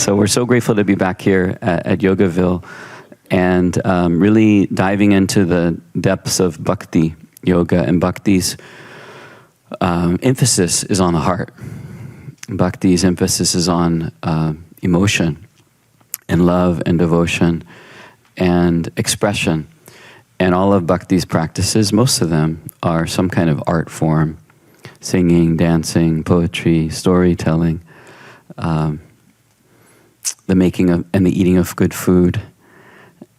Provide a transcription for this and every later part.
So we're so grateful to be back here at Yogaville and really diving into the depths of Bhakti yoga. And Bhakti's emphasis is on the heart. Bhakti's emphasis is on emotion and love and devotion and expression. And all of Bhakti's practices, most of them, are some kind of art form. Singing, dancing, poetry, storytelling, the making of and the eating of good food,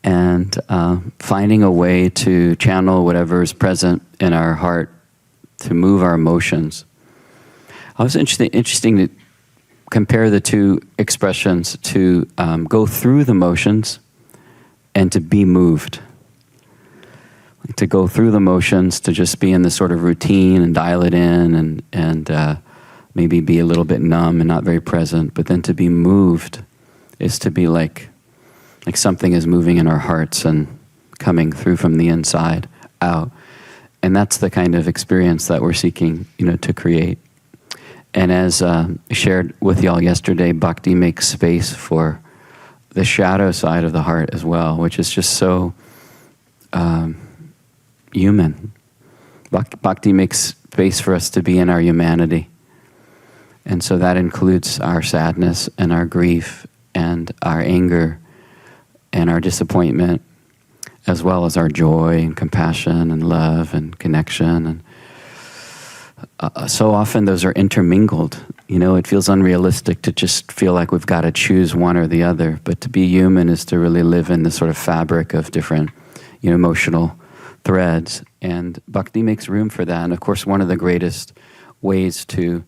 and finding a way to channel whatever is present in our heart to move our emotions. I was interesting to compare the two expressions, to go through the motions and to be moved. To go through the motions, to just be in this sort of routine and dial it in and maybe be a little bit numb and not very present. But then to be moved is to be like something is moving in our hearts and coming through from the inside out. And that's the kind of experience that we're seeking, to create. And as I shared with y'all yesterday, Bhakti makes space for the shadow side of the heart as well, which is just so human. Bhakti makes space for us to be in our humanity. And so that includes our sadness and our grief and our anger and our disappointment, as well as our joy and compassion and love and connection. And so often those are intermingled. It feels unrealistic to just feel like we've got to choose one or the other. But to be human is to really live in this sort of fabric of different emotional threads, and Bhakti makes room for that. And of course, one of the greatest ways to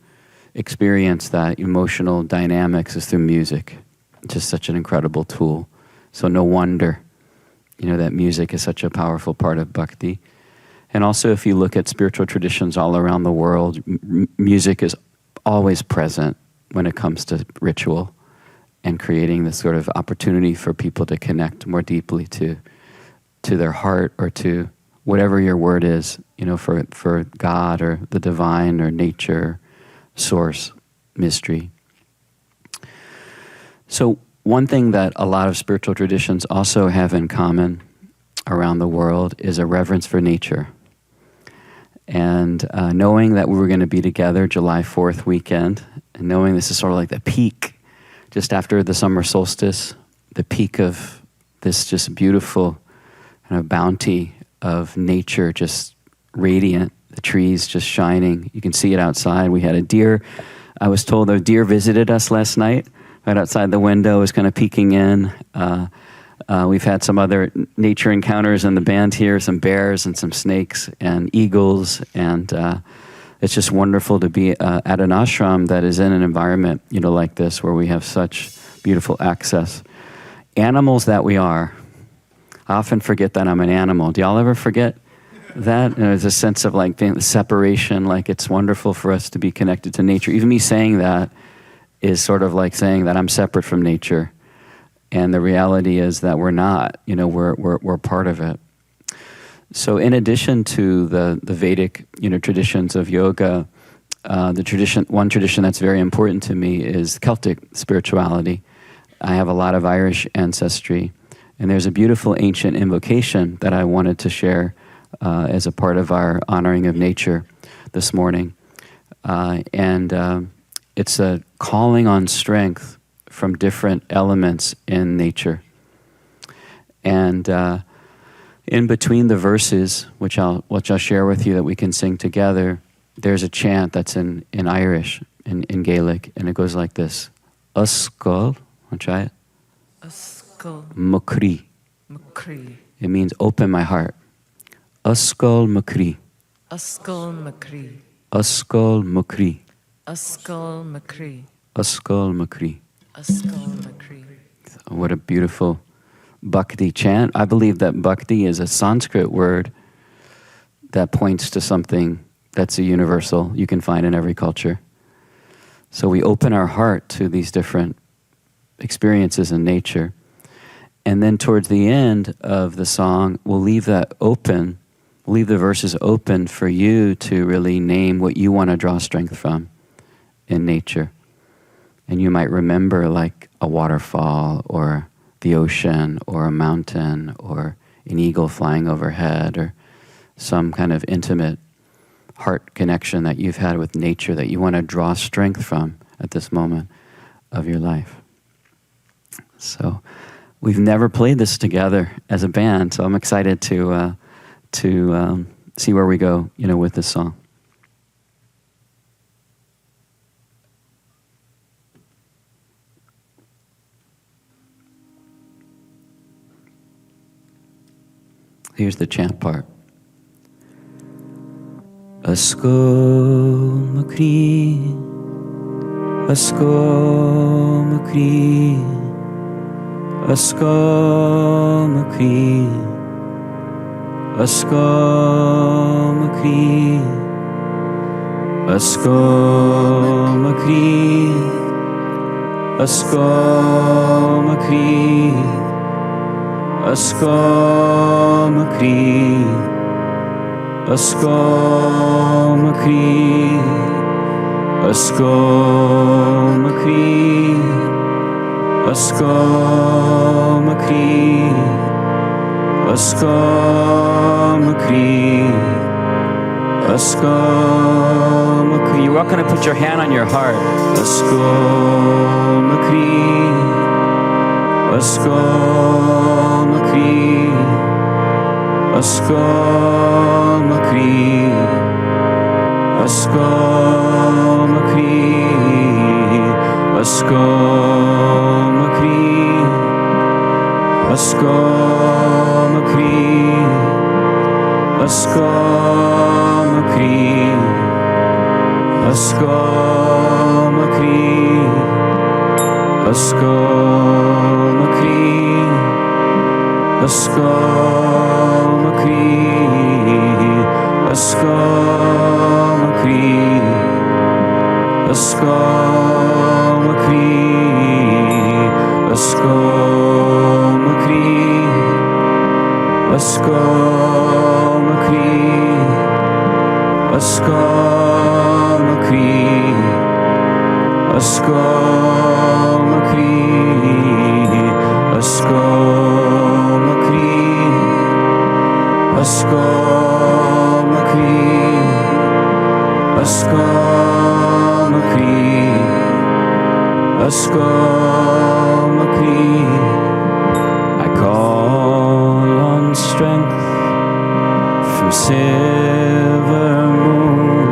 experience that emotional dynamics is through music. It's just such an incredible tool. So no wonder, that music is such a powerful part of Bhakti. And also, if you look at spiritual traditions all around the world, music is always present when it comes to ritual and creating this sort of opportunity for people to connect more deeply to their heart or to whatever your word is, for God or the divine or nature, source, mystery. So one thing that a lot of spiritual traditions also have in common around the world is a reverence for nature. And knowing that we were going to be together July 4th weekend, and knowing this is sort of like the peak, just after the summer solstice, the peak of this just beautiful kind of bounty of nature, just radiant, the trees just shining. You can see it outside. We had a deer. I was told a deer visited us last night, right outside the window, was kind of peeking in. We've had some other nature encounters in the band here, some bears and some snakes and eagles. And it's just wonderful to be at an ashram that is in an environment, like this, where we have such beautiful access. Animals that we are, I often forget that I'm an animal. Do y'all ever forget that? There's a sense of separation, like it's wonderful for us to be connected to nature. Even me saying that is sort of like saying that I'm separate from nature. And the reality is that we're not, we're part of it. So in addition to the Vedic, traditions of yoga, one tradition that's very important to me is Celtic spirituality. I have a lot of Irish ancestry. And there's a beautiful ancient invocation that I wanted to share as a part of our honoring of nature this morning. It's a calling on strength from different elements in nature. And in between the verses, which I'll share with you that we can sing together, there's a chant that's in Irish, in Gaelic, and it goes like this. Uskol, I'll try it. Uskol. Mukri. Mukri. It means open my heart. Uskol Mukri. Uskol Mukri. Uskol Mukri. Uskol Mukri. Uskol Mukri. Uskol Mukri. What a beautiful Bhakti chant. I believe that Bhakti is a Sanskrit word that points to something that's a universal you can find in every culture. So we open our heart to these different experiences in nature. And then towards the end of the song, we'll leave that open, we'll leave the verses open for you to really name what you want to draw strength from in nature. And you might remember like a waterfall or the ocean or a mountain or an eagle flying overhead or some kind of intimate heart connection that you've had with nature that you want to draw strength from at this moment of your life. So we've never played this together as a band, so I'm excited to see where we go, with this song. Here's the chant part. Asko makri, asko makri, asko makri, asko makri, asko makri, asko makri, asko makri, asko makri, asko makri, asko makri, asko makri, asko makri. You're welcome to put your hand on your heart. Asko makri, asko makri, asko makri, asko makri, asko makri, asko makri, asko makri, asko makri, asko makri, asko makri, asko makri, asko makri, asko makri, asko makri, asko makri, asko makri, asko makri, asko makri, asko makri, asko makri. I call on strength from silver moon.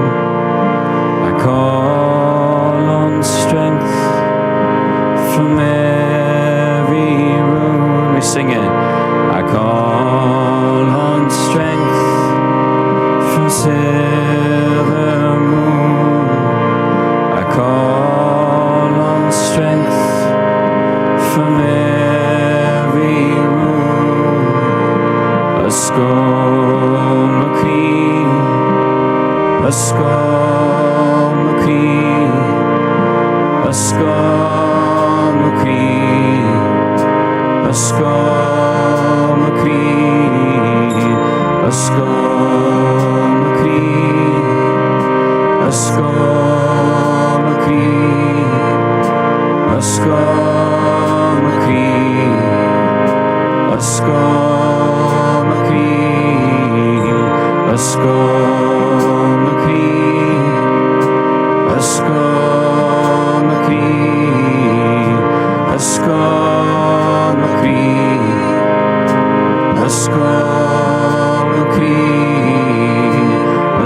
I call on strength from every room. We sing it. I call on strength from silver moon. I call on strength from every room. Asko makri, asko makri, asko makri, asko makri, asko makri, asko makri, asko makri, asko makri, asko makri, asko makri, asko makri, asko makri,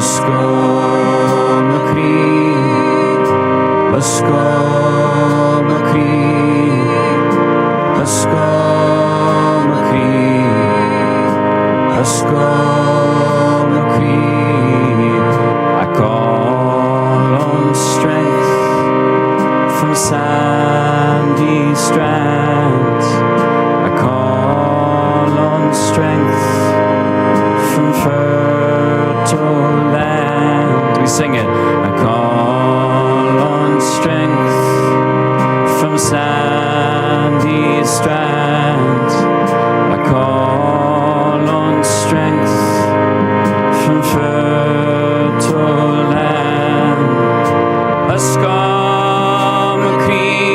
asko makri, asko makri, asko makri, asko makri. I call on strength from sandy strands. I call on strength from fertile land. We sing it. I call on strength from sandy strands. I call on strength from fertile land. Asko makri,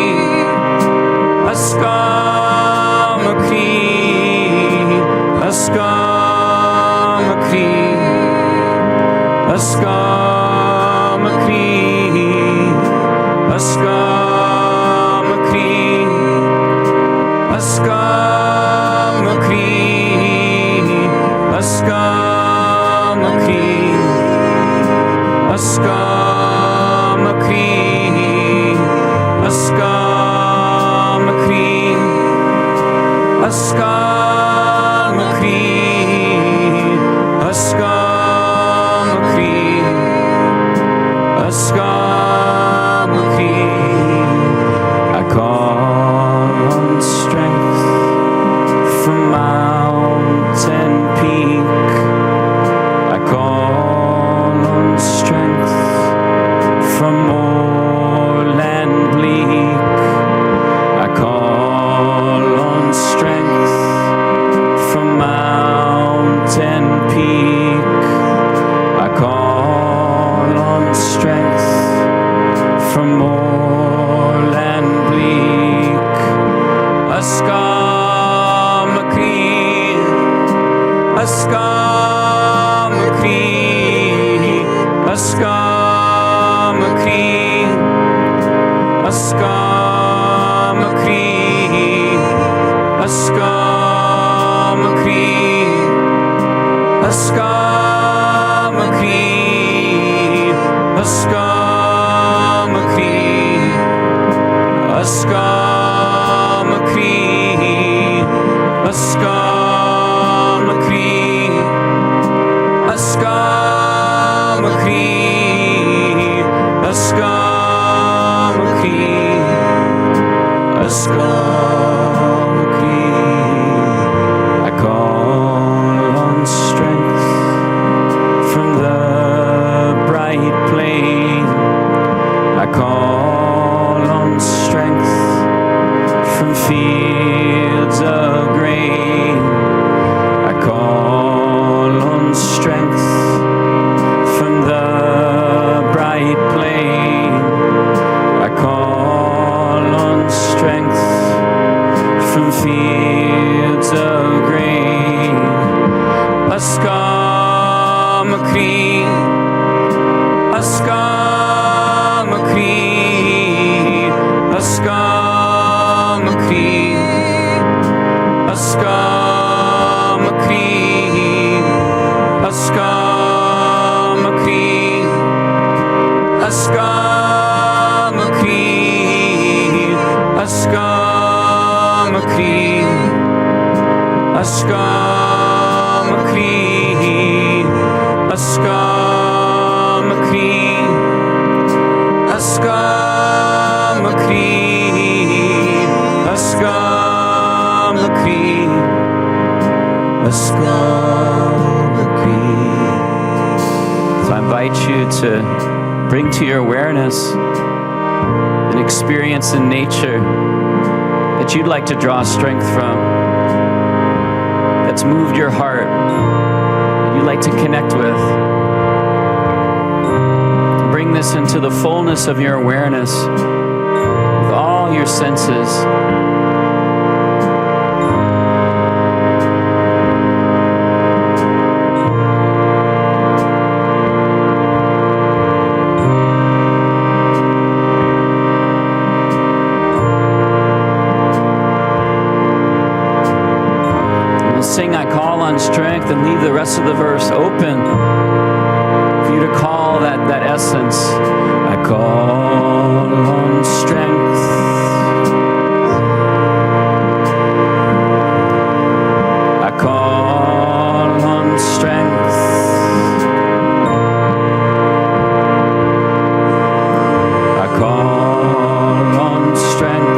So I invite you to bring to your awareness an experience in nature that you'd like to draw strength from, that's moved your heart, that you'd like to connect with. Bring this into the fullness of your awareness with all your senses. Sing I call on strength and leave the rest of the verse open for you to call that essence. I call on strength. I call on strength. I call on strength.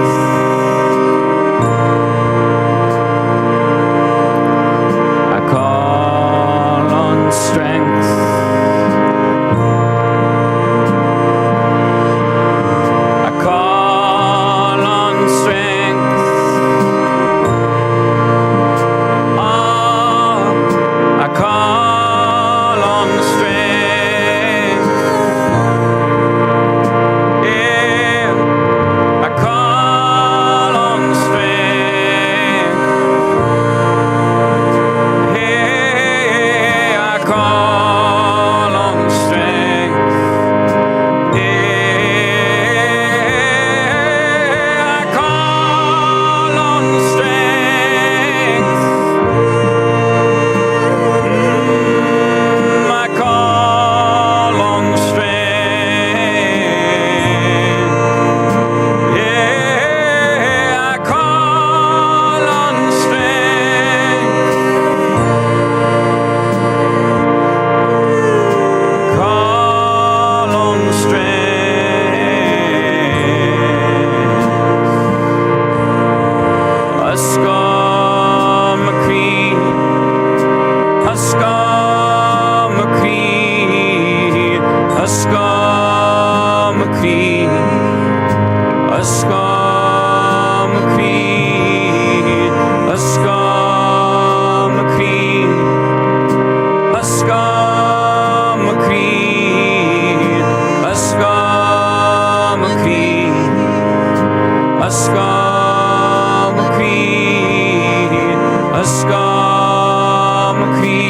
Askam Kri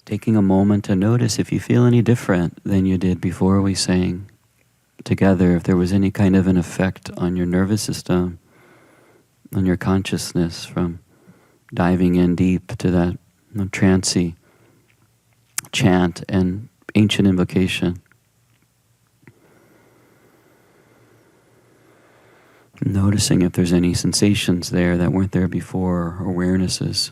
Taking a moment to notice if you feel any different than you did before we sang together, if there was any kind of an effect on your nervous system, on your consciousness from diving in deep to that trancey chant and ancient invocation. Noticing if there's any sensations there that weren't there before, or awarenesses,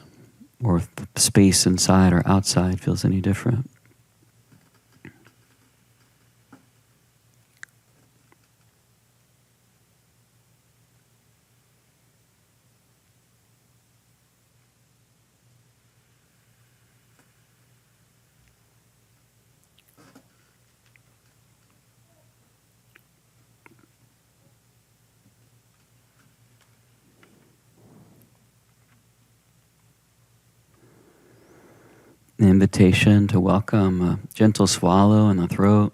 or if the space inside or outside feels any different. An invitation to welcome a gentle swallow in the throat,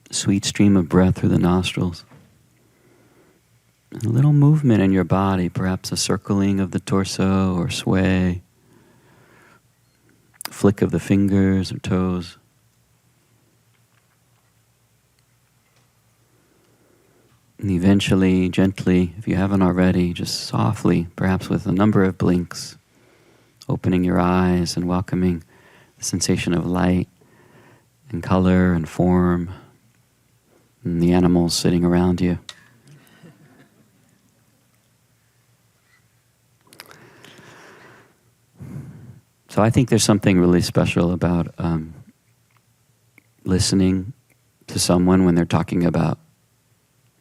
a sweet stream of breath through the nostrils, and a little movement in your body, perhaps a circling of the torso or sway, flick of the fingers or toes. And eventually, gently, if you haven't already, just softly, perhaps with a number of blinks, opening your eyes and welcoming the sensation of light and color and form and the animals sitting around you. So I think there's something really special about listening to someone when they're talking about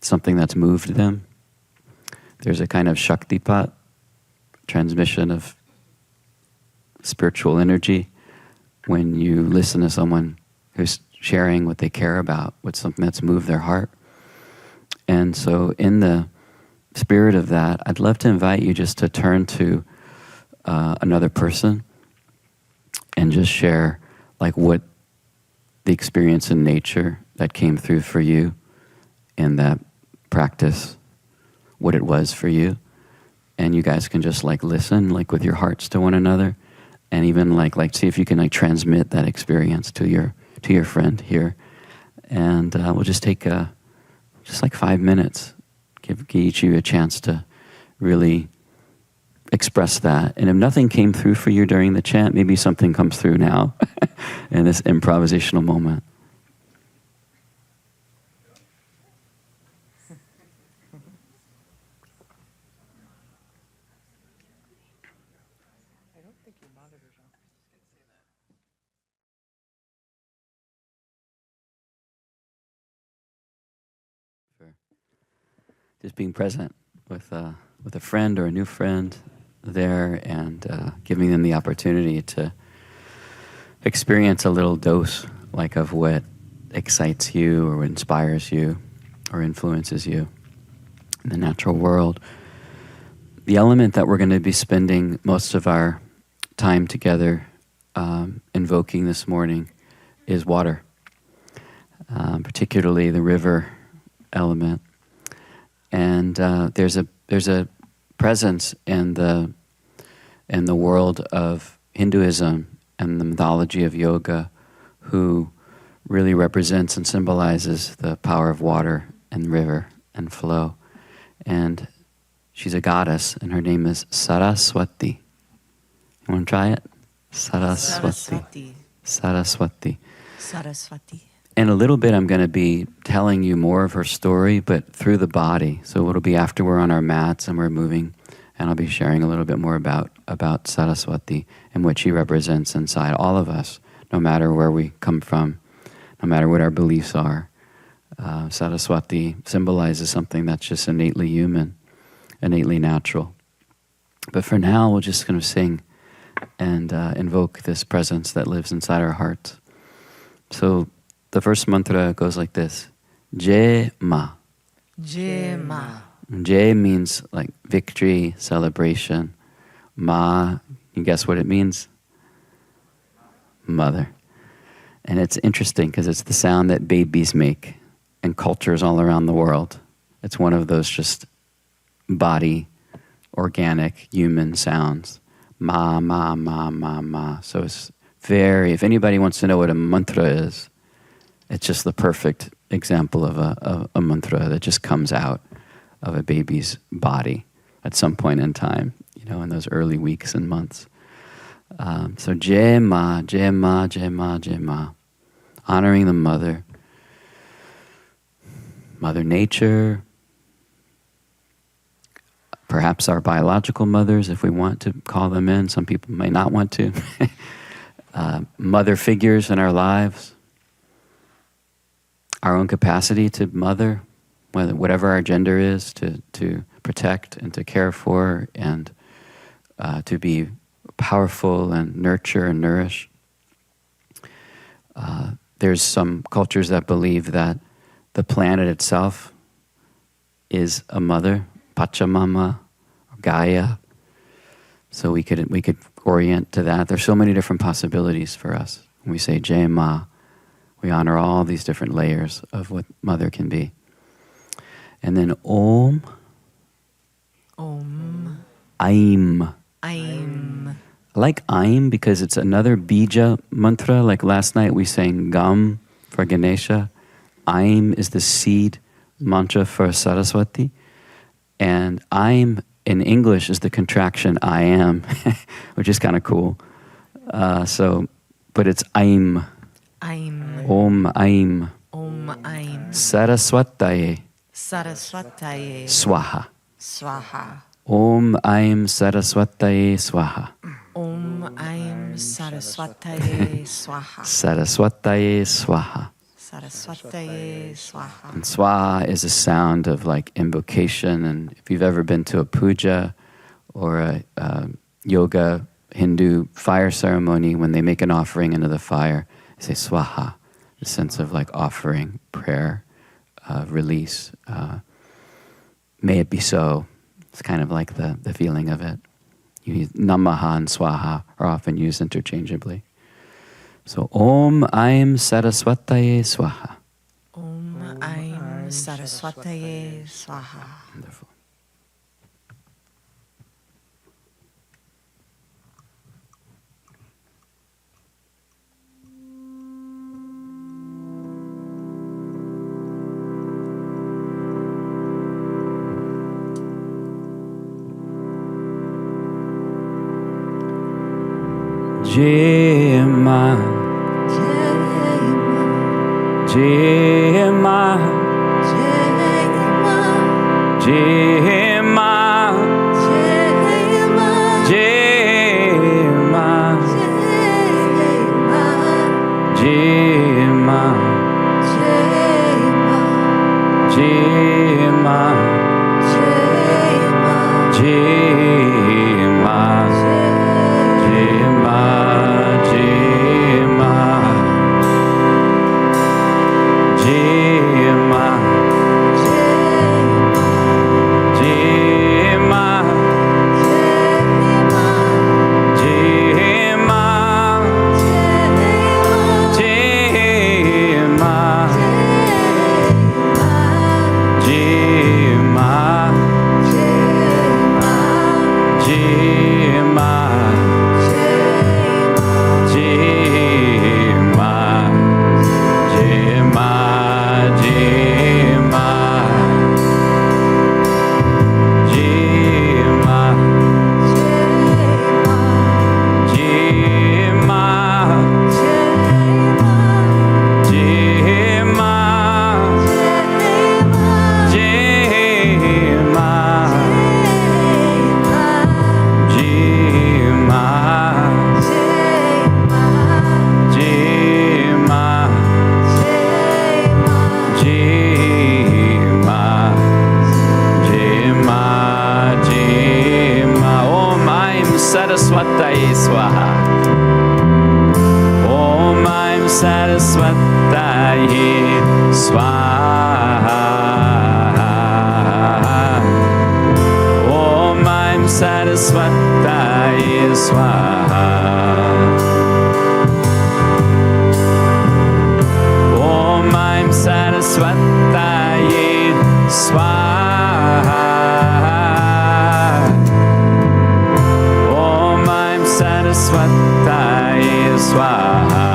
something that's moved them. There's a kind of shaktipat, transmission of spiritual energy, when you listen to someone who's sharing what they care about, what's something that's moved their heart. And so in the spirit of that, I'd love to invite you just to turn to another person and just share like what the experience in nature that came through for you in that practice, what it was for you. And you guys can just like listen like with your hearts to one another. And even like see if you can like transmit that experience to your friend here, and we'll just take just like 5 minutes, give each you a chance to really express that. And if nothing came through for you during the chant, maybe something comes through now in this improvisational moment. For just being present with a friend or a new friend there, and giving them the opportunity to experience a little dose, like of what excites you or inspires you or influences you in the natural world. The element that we're going to be spending most of our time together invoking this morning is water, particularly the river element. And there's a presence in the world of Hinduism and the mythology of yoga who really represents and symbolizes the power of water and river and flow. And she's a goddess, and her name is Saraswati. You want to try it? Saraswati. Saraswati. Saraswati. In a little bit, I'm going to be telling you more of her story, but through the body. So it'll be after we're on our mats and we're moving, and I'll be sharing a little bit more about Saraswati and what she represents inside all of us, no matter where we come from, no matter what our beliefs are. Saraswati symbolizes something that's just innately human, innately natural. But for now, we're just going to sing and invoke this presence that lives inside our hearts. So the first mantra goes like this: Jai Ma. Jai Ma. Jai means like victory, celebration. Ma, you guess what it means? Mother. And it's interesting because it's the sound that babies make in cultures all around the world. It's one of those just body, organic, human sounds. Ma, ma, ma, ma, ma. So it's if anybody wants to know what a mantra is, it's just the perfect example of a mantra that just comes out of a baby's body at some point in time, in those early weeks and months. So Jai Ma, Jai Ma, Jai Ma, Jai Ma. Honoring the mother, Mother Nature, perhaps our biological mothers, if we want to call them in. Some people may not want to. Mother figures in our lives. Our own capacity to mother, whatever our gender is, to protect and to care for and to be powerful and nurture and nourish. There's some cultures that believe that the planet itself is a mother, Pachamama, or Gaia. So we could orient to that. There's so many different possibilities for us. When we say Jai Ma, we honor all these different layers of what mother can be. And then Om. Om. Aim. Aim. I like Aim because it's another bija mantra. Like last night we sang Gam for Ganesha. Aim is the seed mantra for Saraswati. And Aim in English is the contraction I am, which is kind of cool. But it's Aim. Aim. Om Aim. Om Aim. Saraswataye. Saraswataye. Swaha. Swaha. Om Aim Saraswataye Swaha. Om Aim Saraswataye Swaha. Saraswataye Swaha. Saraswataye Swaha. And Swaha is a sound of like invocation. And if you've ever been to a puja or a yoga Hindu fire ceremony, when they make an offering into the fire, they say Swaha, the sense of like offering, prayer, release. May it be so. It's kind of like the feeling of it. Namaha and Swaha are often used interchangeably. So Om Aim Saraswataye Swaha. Om Aim Saraswataye Swaha. Wonderful. Jai Ma, Jai Ma, Jai Ma, Jai Ma, Saraswataye Swaha. Om Aim Saraswataye Swaha. Om Aim Saraswataye Swaha. Om Aim Saraswataye Swaha. Om Aim Saraswataye Swaha.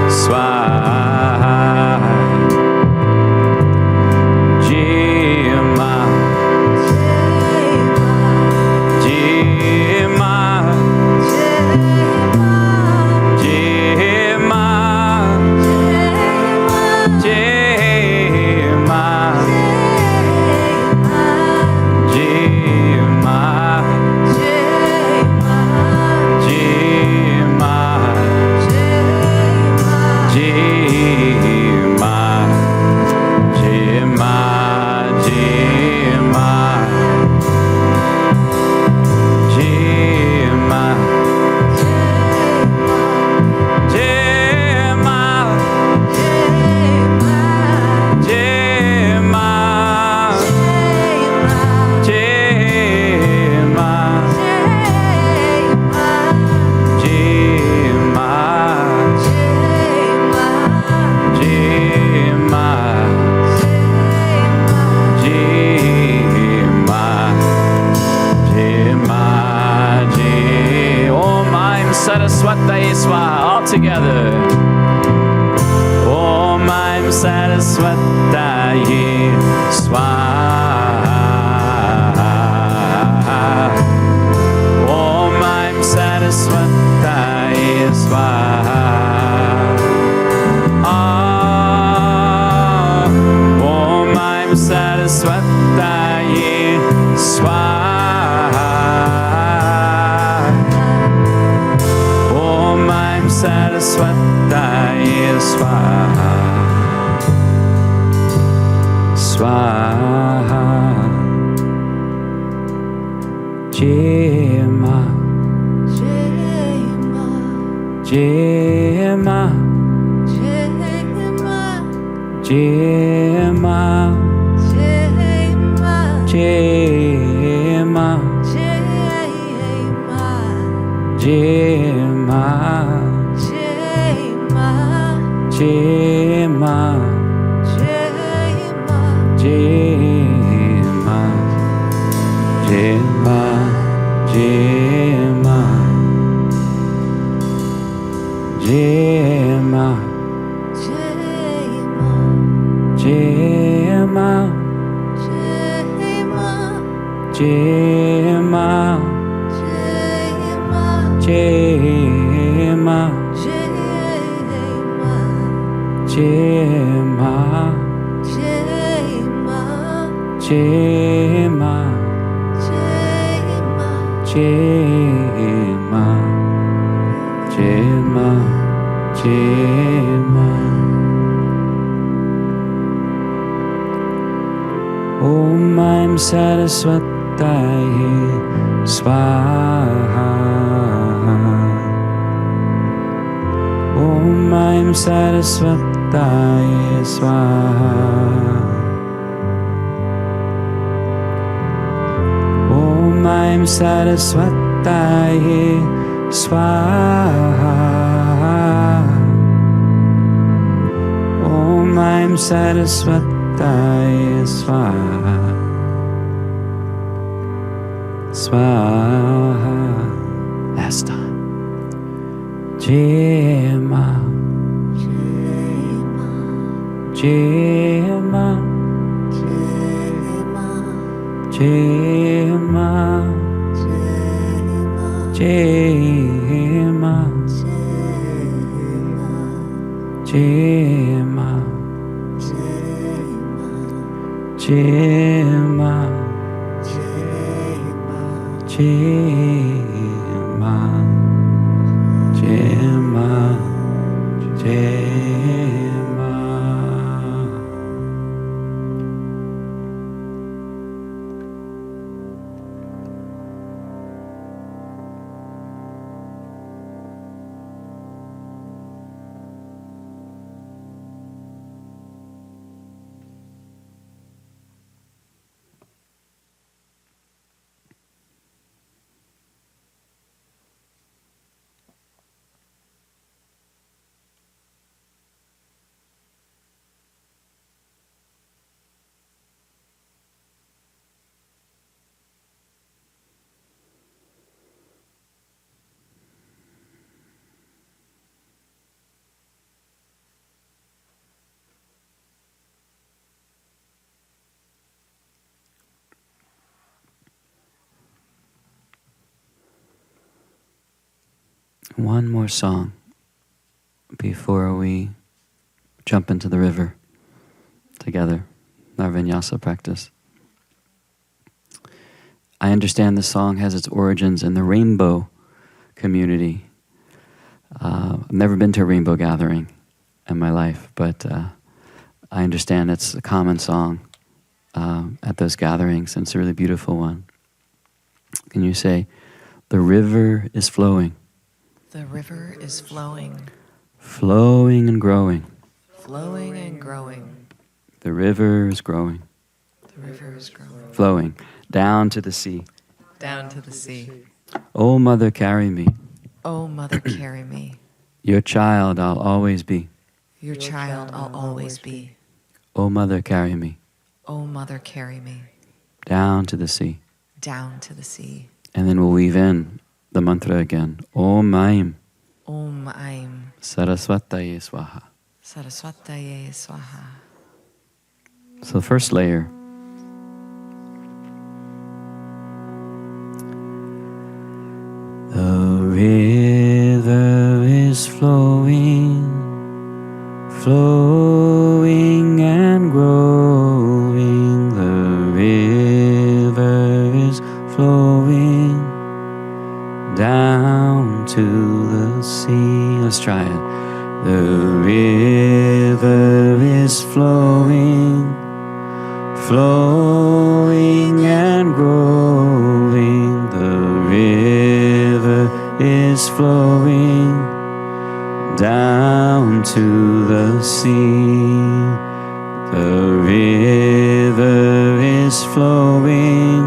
Swaha. Jima. Jima. Jima. Jima. Jima. Saraswataye Swaha. All together. Om Aim Saraswataye Swaha. Om Aim Saraswataye Swaha. Om Aim Saraswataye Swaha. Om Aim Saraswataye Swaha. Swaha. Jima. Jima. Jima. Jima. Jima. Jima. Jima. Jima. Jima. Jima. Jima. Jima. Jima. Jima. Jima. Jima. Jima. Jima. Om Aim Saraswataye Swaha. Om Aim Saraswataye Swaha. Om Aim Saraswataye Swaha. Om Aim Saraswataye Swaha. Swaha. Last time. Jima. Jima. Jima. Jima. Jima. Jima. Jima. Jima. Jima. One more song before we jump into the river together, our vinyasa practice. I understand this song has its origins in the rainbow community. I've never been to a rainbow gathering in my life, but I understand it's a common song at those gatherings, and it's a really beautiful one. Can you say, the river is flowing? The river is flowing. Flowing and growing. Flowing and growing. The river is growing. The river is growing. Flowing down to the sea. Down to the sea. Oh, mother, carry me. Oh, mother, carry me. Your child I'll always be. Your child I'll always be. Oh, mother, carry me. Oh, mother, carry me. Down to the sea. Down to the sea. And then we'll weave in the mantra again. Om Aim. Om Aim. Saraswataye Swaha. Saraswataye Swaha. So the first layer. The river is flowing, flowing and growing. The river is flowing down to the sea. Let's try it. The river is flowing, flowing and growing. The river is flowing down to the sea. The river is flowing,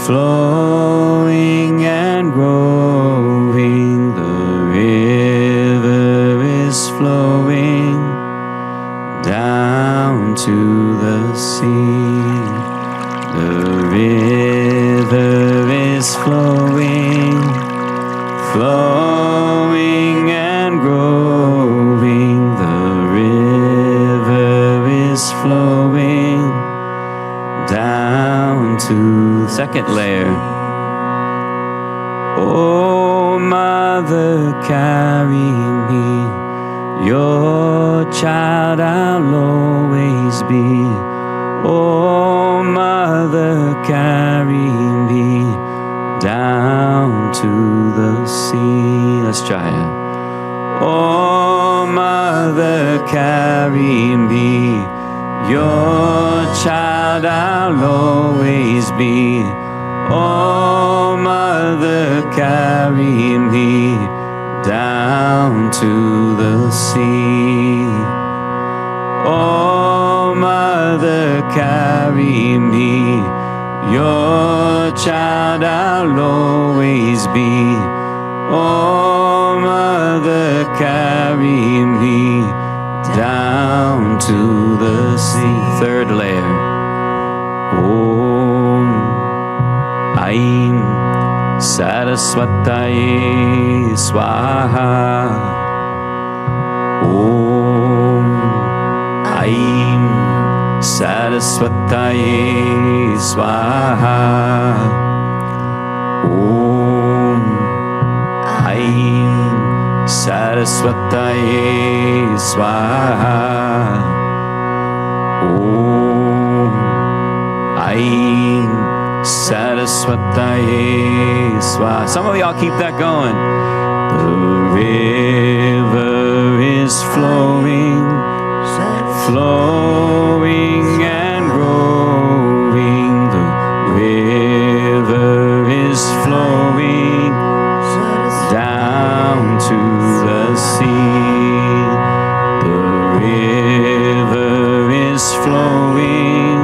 flowing and growing. The river is flowing down to the sea. The river is flowing, flowing and growing. The river is flowing down to the second layer. Oh, mother, carry me. Your child I'll always be. Oh, mother, carry me down to the sea. Let's try it. Oh, mother, carry me. Your child I'll always be. Oh, mother, carry me down to the sea. Oh, mother, carry me. Your child I'll always be. Oh, mother, carry me down to the sea. Third layer. Om Aim Saraswataye Swaha. Om Aim Saraswataye Swaha. Om Aim Saraswataye Swaha. Om Aim Saraswataye Swaha. Some of y'all keep that going. The river is flowing, flowing and growing. The river is flowing down to the sea. The river is flowing,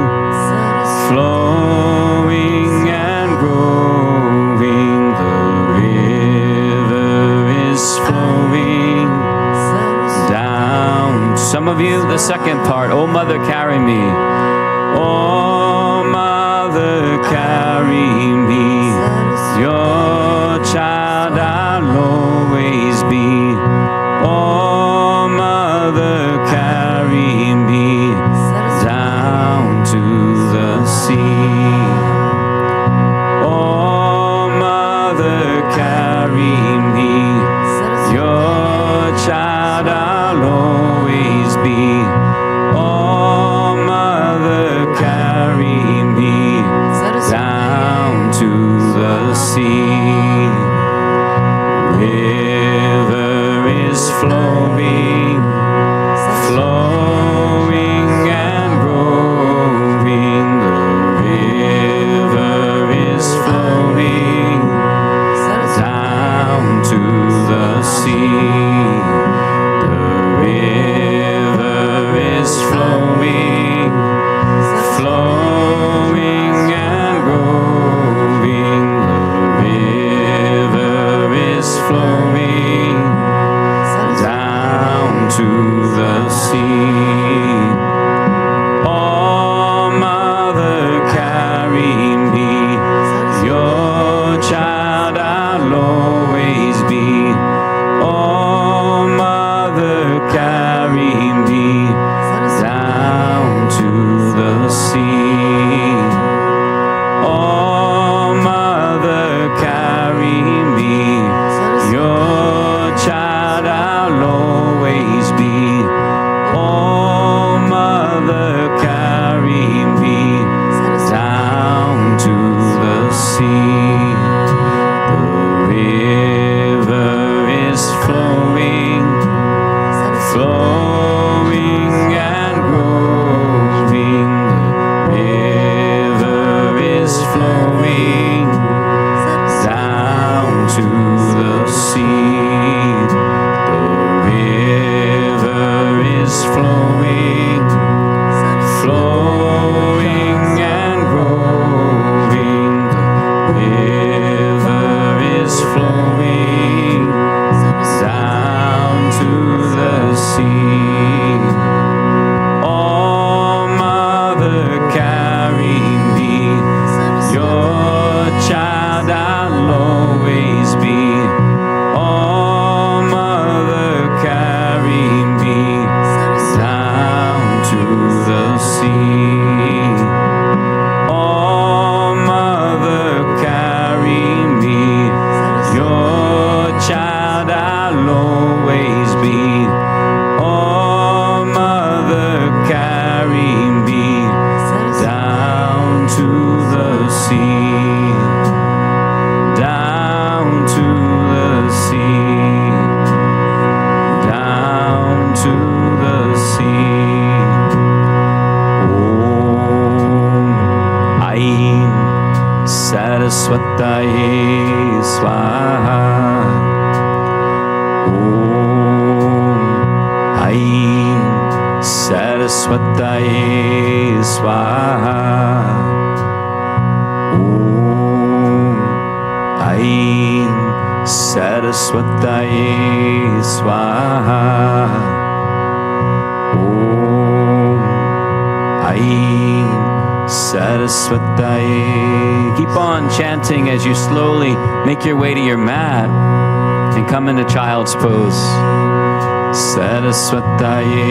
flowing and growing. The river is flowing down. Some of you, the second part. Oh, mother, carry me. Oh, mother, carry me. Your child I'll always be. Oh, mother, carry me down to the sea. Oh, mother, carry me. River is flowing, flowing and growing. The river is flowing down to the sea. The river is flowing, flowing and growing. The river is flowing down to the sea. Oh, Mother, carry me, your child I'll always be. Oh, Mother, carry me down to the sea. Oh, Mother, carry me, your child I'll always be. Oh, Mother, carry me down to the sea. The river is flowing, flowing and growing. The river is flowing down to the sea. The river is flowing, flowing and growing. The river is flowing down to the sea. Oh, Mother, carry me, your child I'll always be. Oh, Mother, carry me down to the sea. Oh, Mother, carry me, your child I'll always be. Oh, Mother, carry me down to the sea, down to the sea, down to the sea. Om Aim Saraswataye Swaha. Om Aim Saraswataye Swaha. Om Aim Saraswataye Swaha. Om Aim Saraswataye. Keep on chanting as you slowly make your way to your mat and come into child's pose. Saraswataye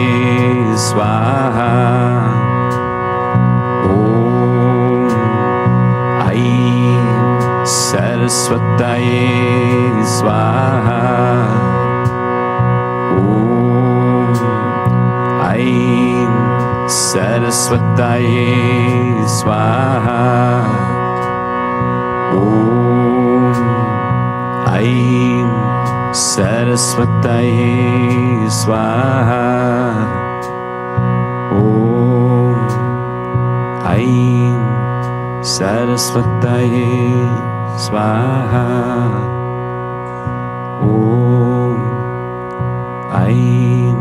Swaha. Om Aim Saraswataye Swaha. Om Aim Saraswataye Swaha. Om Aim Saraswataye Swaha. Om Aim Saraswataye Swaha. Om Aim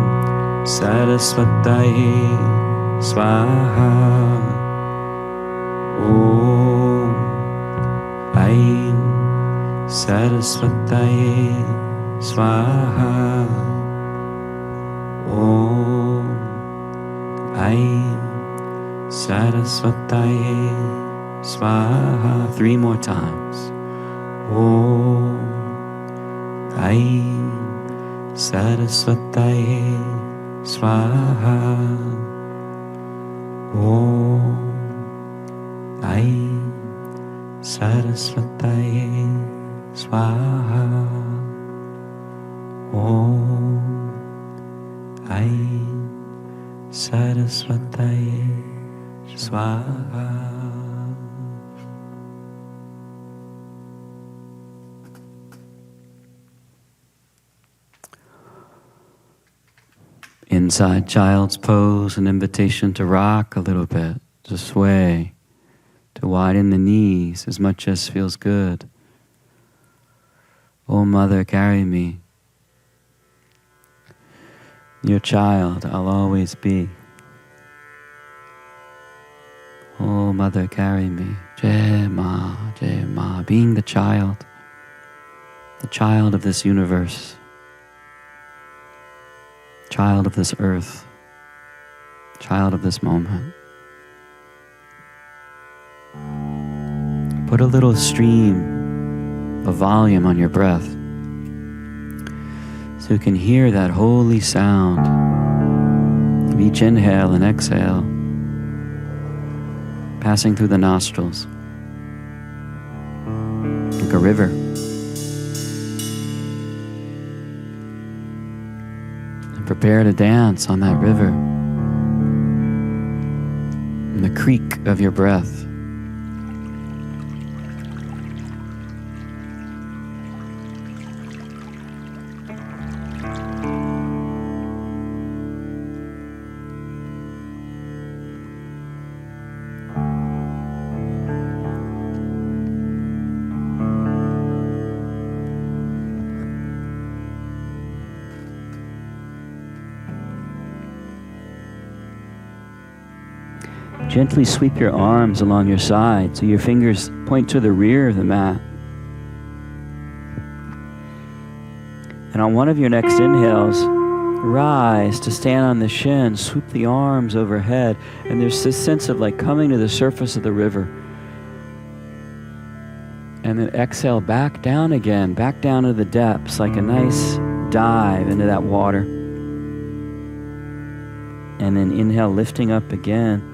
Saraswataye Swaha. Om Aim Saraswataye Swaha. Om Aim Saraswataye Swaha. 3 more times. Om Aim Saraswataye Swaha. Om Aim Saraswataye Swaha. Om Aim Saraswataye Swaha. Inside child's pose, an invitation to rock a little bit, to sway, to widen the knees as much as feels good. Oh, mother, carry me. Your child, I'll always be. Oh, mother, carry me. Jai Ma, being the child of this universe, child of this earth, child of this moment. Put a little stream of volume on your breath so you can hear that holy sound of each inhale and exhale passing through the nostrils like a river. And prepare to dance on that river in the creak of your breath. Gently sweep your arms along your side so your fingers point to the rear of the mat. And on one of your next inhales, rise to stand on the shin, swoop the arms overhead, and there's this sense of like coming to the surface of the river. And then exhale back down again, back down to the depths, like a nice dive into that water. And then inhale, lifting up again.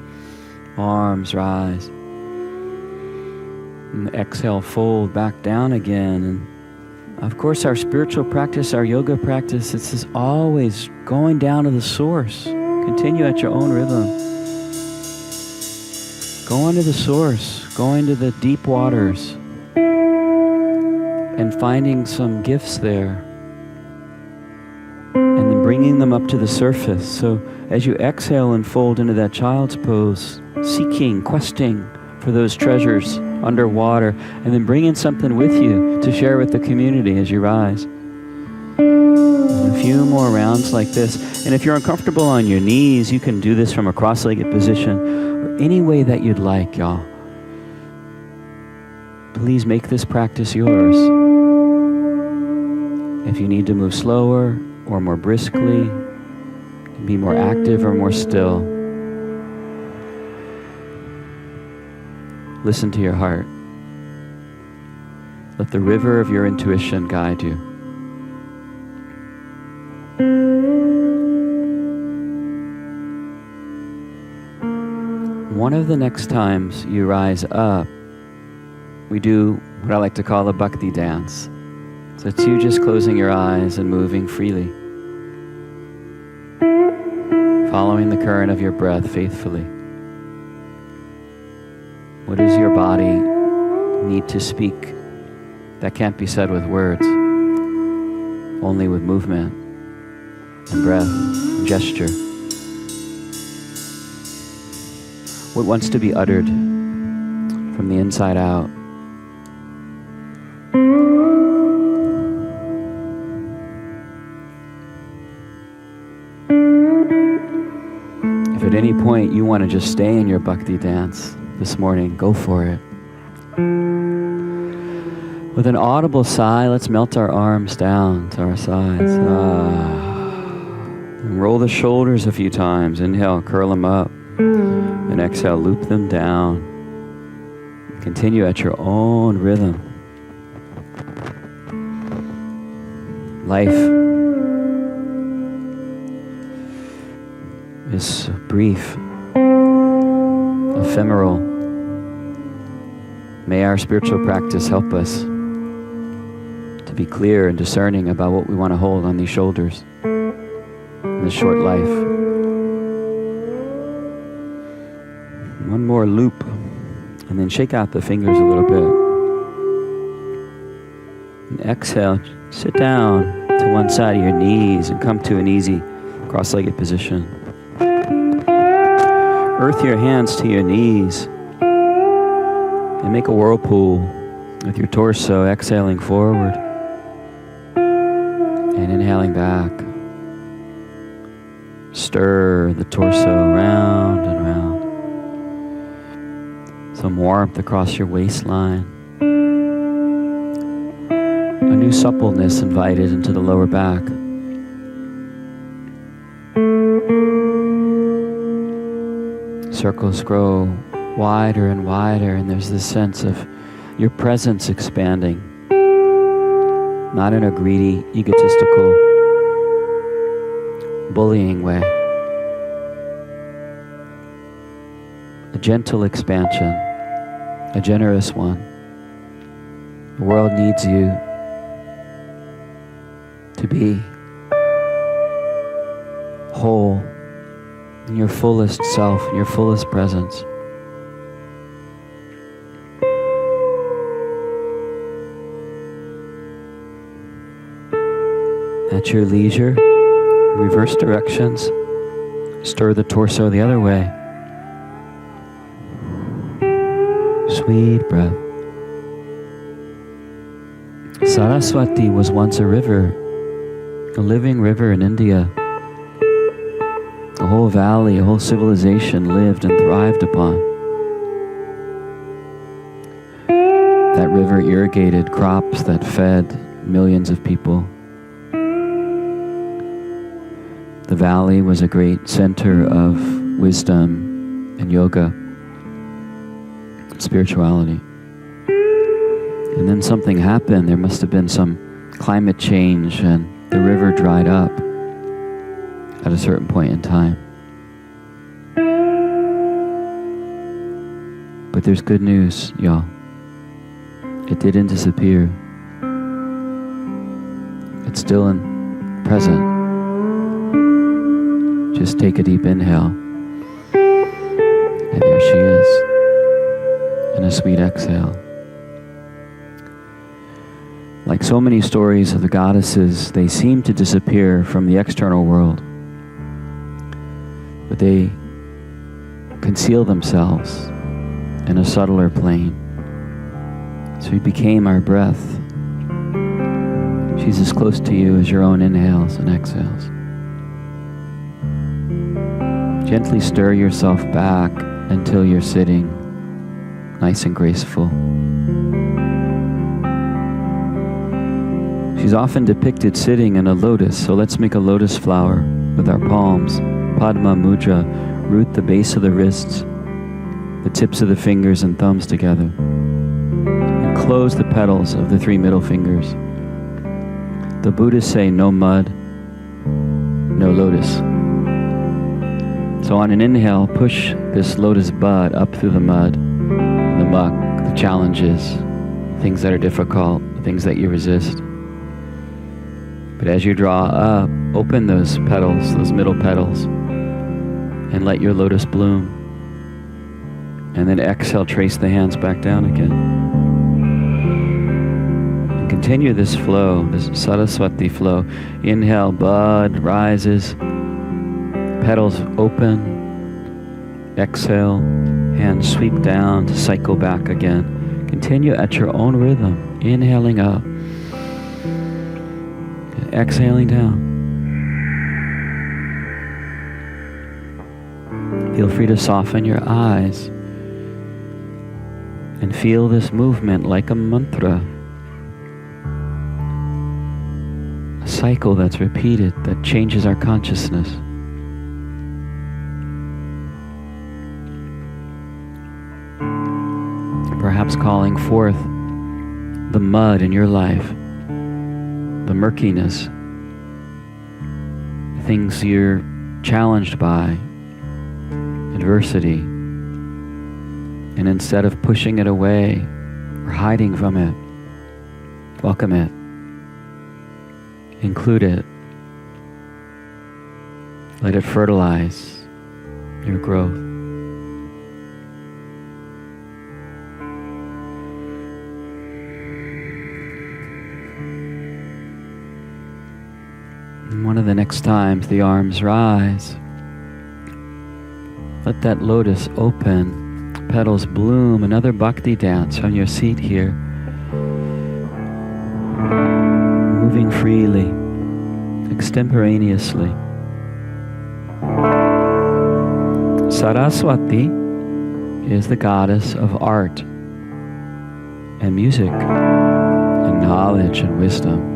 Arms rise. And exhale, fold back down again. And of course, our spiritual practice, our yoga practice, it's just always going down to the source. Continue at your own rhythm. Going to the source, going to the deep waters, and finding some gifts there. And then bringing them up to the surface. So as you exhale and fold into that child's pose, seeking, questing for those treasures underwater, and then bringing something with you to share with the community as you rise. And a few more rounds like this. And if you're uncomfortable on your knees, you can do this from a cross-legged position, or any way that you'd like, y'all. Please make this practice yours. If you need to move slower or more briskly, be more active or more still, listen to your heart. Let the river of your intuition guide you. One of the next times you rise up, we do what I like to call a Bhakti dance. So it's you just closing your eyes and moving freely, following the current of your breath faithfully. What does your body need to speak that can't be said with words, only with movement and breath and gesture? What wants to be uttered from the inside out? If at any point you want to just stay in your Bhakti dance this morning, go for it. With an audible sigh, let's melt our arms down to our sides. And roll the shoulders a few times. Inhale, curl them up. And exhale, loop them down. Continue at your own rhythm. Life is brief, ephemeral. May our spiritual practice help us to be clear and discerning about what we want to hold on these shoulders in this short life. One more loop, and then shake out the fingers a little bit. And exhale, sit down to one side of your knees and come to an easy cross-legged position. Earth your hands to your knees and make a whirlpool with your torso, exhaling forward and inhaling back. Stir the torso round and round. Some warmth across your waistline. A new suppleness invited into the lower back. Circles grow wider and wider, and there's this sense of your presence expanding. Not in a greedy, egotistical, bullying way. A gentle expansion, a generous one. The world needs you to be whole in your fullest self, in your fullest presence. At your leisure, reverse directions, stir the torso the other way. Sweet breath. Saraswati was once a river, a living river in India. A whole valley, a whole civilization lived and thrived upon. That river irrigated crops that fed millions of people. The valley was a great center of wisdom and yoga, and spirituality. And then something happened. There must have been some climate change, and the river dried up at a certain point in time. But there's good news, y'all. It didn't disappear. It's still present. Just take a deep inhale. And there she is. And a sweet exhale. Like so many stories of the goddesses, they seem to disappear from the external world. But they conceal themselves in a subtler plane. So he became our breath. She's as close to you as your own inhales and exhales. Gently stir yourself back until you're sitting nice and graceful. She's often depicted sitting in a lotus, so let's make a lotus flower with our palms. Padma Mudra, root the base of the wrists, the tips of the fingers and thumbs together. And close the petals of the three middle fingers. The Buddhists say no mud, no lotus. So on an inhale, push this lotus bud up through the mud, the muck, the challenges, things that are difficult, things that you resist. But as you draw up, open those petals, those middle petals, and let your lotus bloom. And then exhale, trace the hands back down again. And continue this flow, this Saraswati flow. Inhale, bud rises, petals open. Exhale, hands sweep down to cycle back again. Continue at your own rhythm, inhaling up. Exhaling down. Feel free to soften your eyes and feel this movement like a mantra. A cycle that's repeated that changes our consciousness. Perhaps calling forth the mud in your life. The murkiness, things you're challenged by, adversity, and instead of pushing it away or hiding from it, welcome it, include it, let it fertilize your growth. And one of the next times the arms rise, let that lotus open, petals bloom, another bhakti dance on your seat here. Moving freely, extemporaneously. Saraswati is the goddess of art and music and knowledge and wisdom.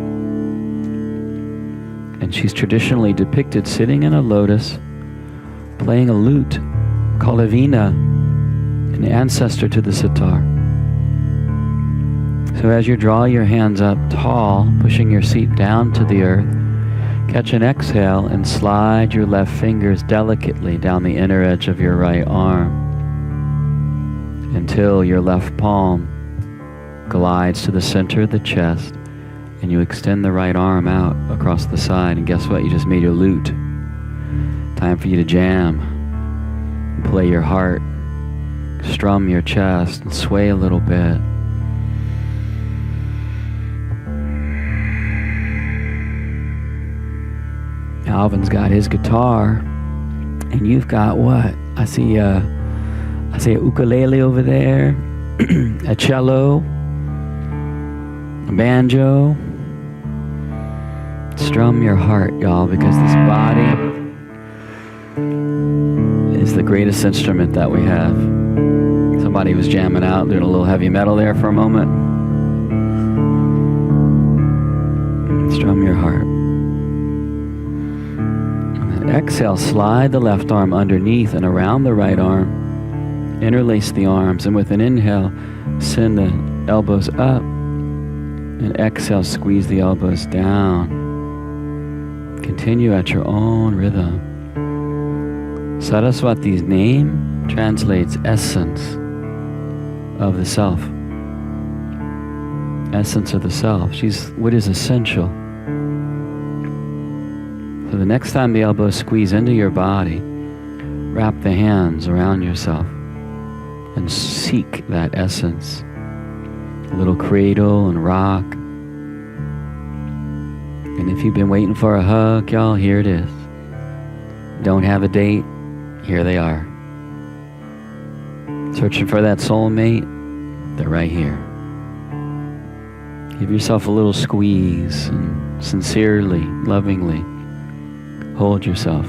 And she's traditionally depicted sitting in a lotus, playing a lute called a veena, an ancestor to the sitar. So as you draw your hands up tall, pushing your seat down to the earth, catch an exhale and slide your left fingers delicately down the inner edge of your right arm until your left palm glides to the center of the chest, and you extend the right arm out across the side. And guess what? You just made your lute. Time for you to jam, play your heart, strum your chest, and sway a little bit. Alvin's got his guitar, and you've got what? I see a ukulele over there, a cello, a banjo. Strum your heart, y'all, because this body is the greatest instrument that we have. Somebody was jamming out, doing a little heavy metal there for a moment. Strum your heart. Exhale, slide the left arm underneath and around the right arm. Interlace the arms, and with an inhale, send the elbows up. And exhale, squeeze the elbows down. Continue at your own rhythm. Saraswati's name translates essence of the self. Essence of the self. She's what is essential. So the next time the elbows squeeze into your body, wrap the hands around yourself and seek that essence. A little cradle and rock. And if you've been waiting for a hug, y'all, here it is. Don't have a date, here they are. Searching for that soulmate, they're right here. Give yourself a little squeeze and sincerely, lovingly hold yourself.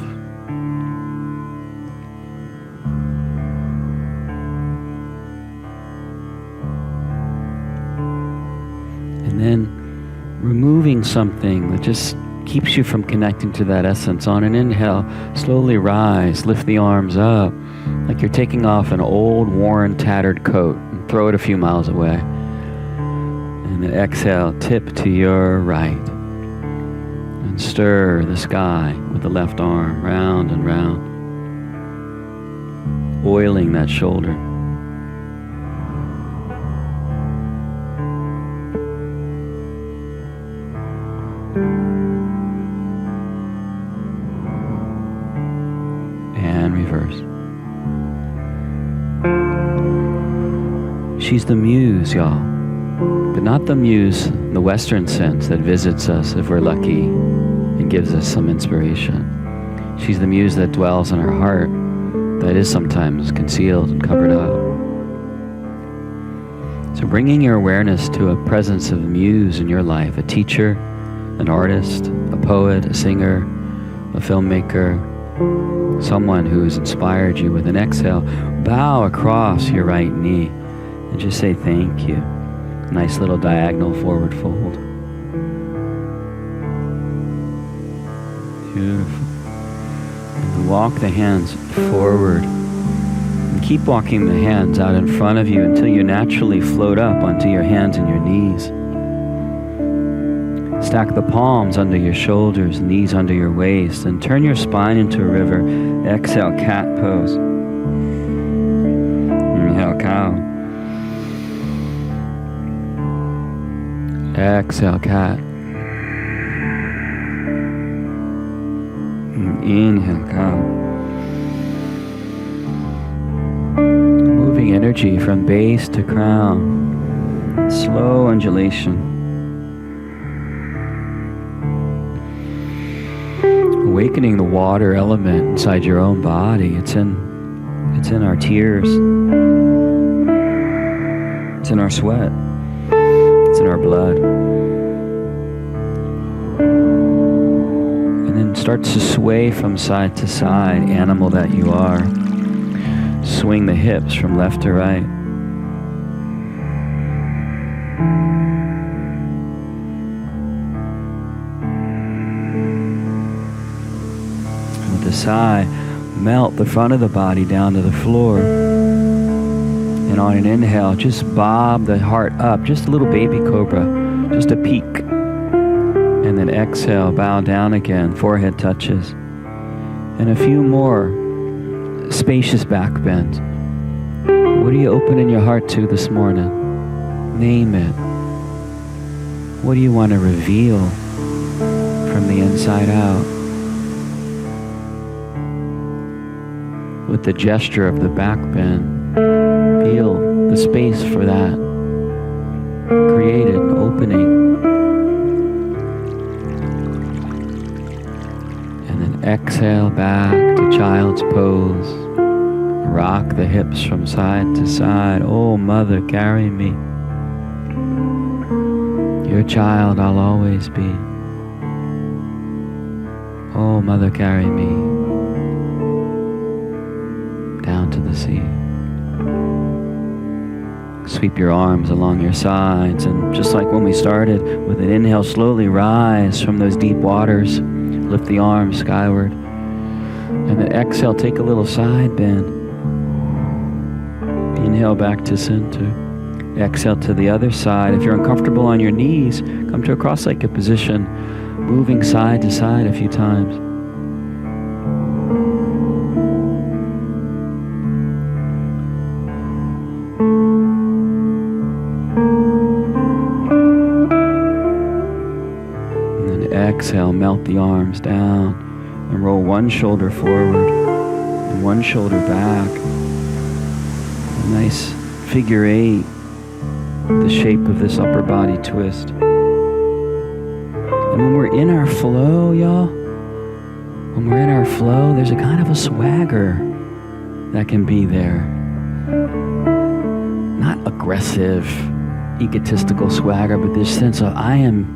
And then removing something that just keeps you from connecting to that essence. On an inhale, slowly rise, lift the arms up like you're taking off an old, worn, tattered coat and throw it a few miles away. And then exhale, tip to your right. And stir the sky with the left arm, round and round, oiling that shoulder. And reverse. She's the muse, y'all, but not the muse in the Western sense that visits us if we're lucky and gives us some inspiration. She's the muse that dwells in our heart, that is sometimes concealed and covered up. So bringing your awareness to a presence of muse in your life, a teacher, an artist, a poet, a singer, a filmmaker, someone who has inspired you. With an exhale, bow across your right knee and just say thank you. Nice little diagonal forward fold. Beautiful. And walk the hands forward. And keep walking the hands out in front of you until you naturally float up onto your hands and your knees. Stack the palms under your shoulders, knees under your waist, and turn your spine into a river. Exhale, cat pose. Inhale, cow. Exhale, cat. Inhale, cow. Moving energy from base to crown. Slow undulation. awakening the water element inside your own body. It's in our tears. It's in our sweat. It's in our blood. And then starts to sway from side to side, animal that you are. Swing the hips from left to right. And with a sigh, melt the front of the body down to the floor. And on an inhale, just bob the heart up, just a little baby cobra, just a peak. And then exhale, bow down again, forehead touches. And a few more spacious back bends. What are you opening your heart to this morning? Name it. What do you want to reveal from the inside out? With the gesture of the back bend, feel the space for that. Create an opening. And then exhale back to child's pose. Rock the hips from side to side. Oh, mother, carry me. Your child I'll always be. Oh, mother, carry me down to the sea. Sweep your arms along your sides, and just like when we started, with an inhale, slowly rise from those deep waters. Lift the arms skyward. And then exhale, take a little side bend. Inhale back to center. Exhale to the other side. If you're uncomfortable on your knees, come to a cross-legged position, moving side to side a few times. And then exhale, melt the arms down and roll one shoulder forward and one shoulder back. A nice figure eight, the shape of this upper body twist. And when we're in our flow, y'all, when we're in our flow, there's a kind of a swagger that can be there. Not aggressive, egotistical swagger, but this sense of I'm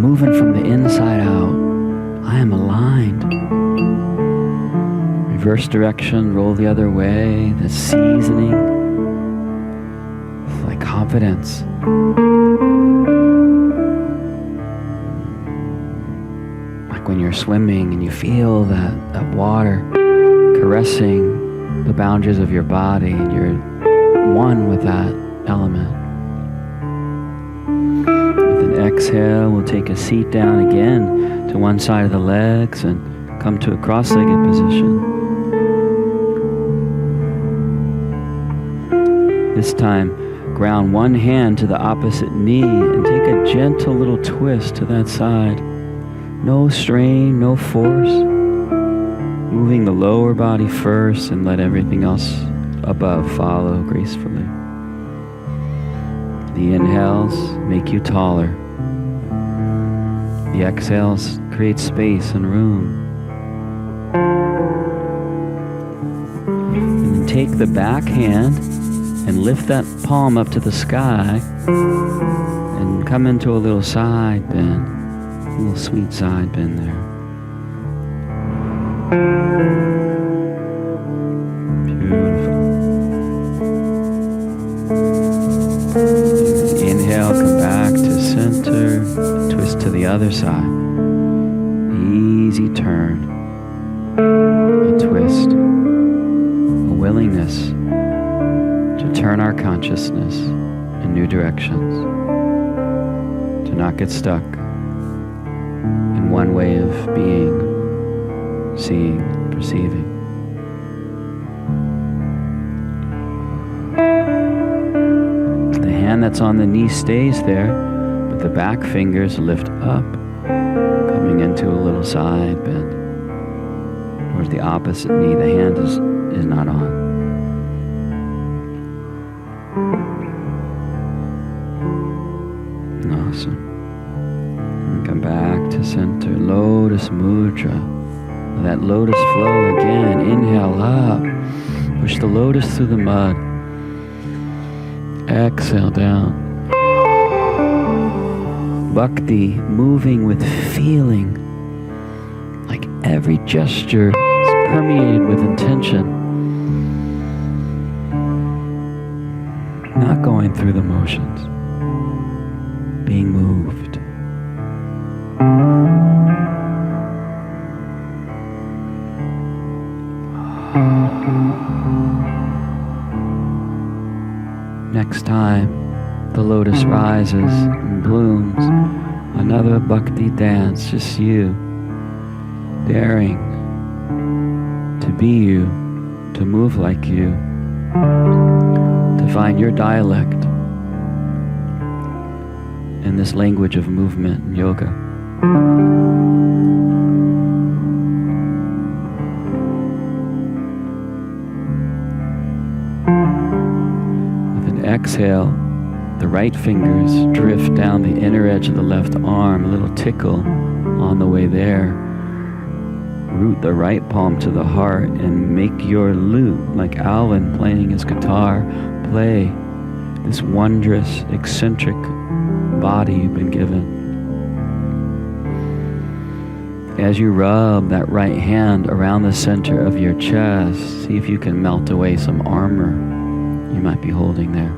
moving from the inside out. I am aligned. Reverse direction, roll the other way, the seasoning. It's like confidence. Like when you're swimming and you feel that water caressing the boundaries of your body and you're one with that element. With an exhale, we'll take a seat down again to one side of the legs and come to a cross-legged position. This time, ground one hand to the opposite knee and take a gentle little twist to that side. No strain, no force. Moving the lower body first and let everything else above follow gracefully. The inhales make you taller. The exhales create space and room. And then take the back hand and lift that palm up to the sky and come into a little side bend, a little sweet side bend there. Beautiful. Inhale, come back to center, twist to the other side. Easy turn, a twist, a willingness to turn our consciousness in new directions, to not get stuck in one way of being, seeing, perceiving. The hand that's on the knee stays there, but the back fingers lift up, coming into a little side bend. Towards the opposite knee, the hand is not on. Awesome. And come back to center. Lotus mudra. That lotus flow again. Inhale up. Push the lotus through the mud. Exhale down. Bhakti, moving with feeling. Like every gesture is permeated with intention. Not going through the motions. Being moved. Next time the lotus rises and blooms, another bhakti dance, just you, daring to be you, to move like you, to find your dialect in this language of movement and yoga. Exhale, the right fingers drift down the inner edge of the left arm, a little tickle on the way there. Root the right palm to the heart and make your lute, like Alvin playing his guitar, play this wondrous, eccentric body you've been given. As you rub that right hand around the center of your chest, see if you can melt away some armor you might be holding there.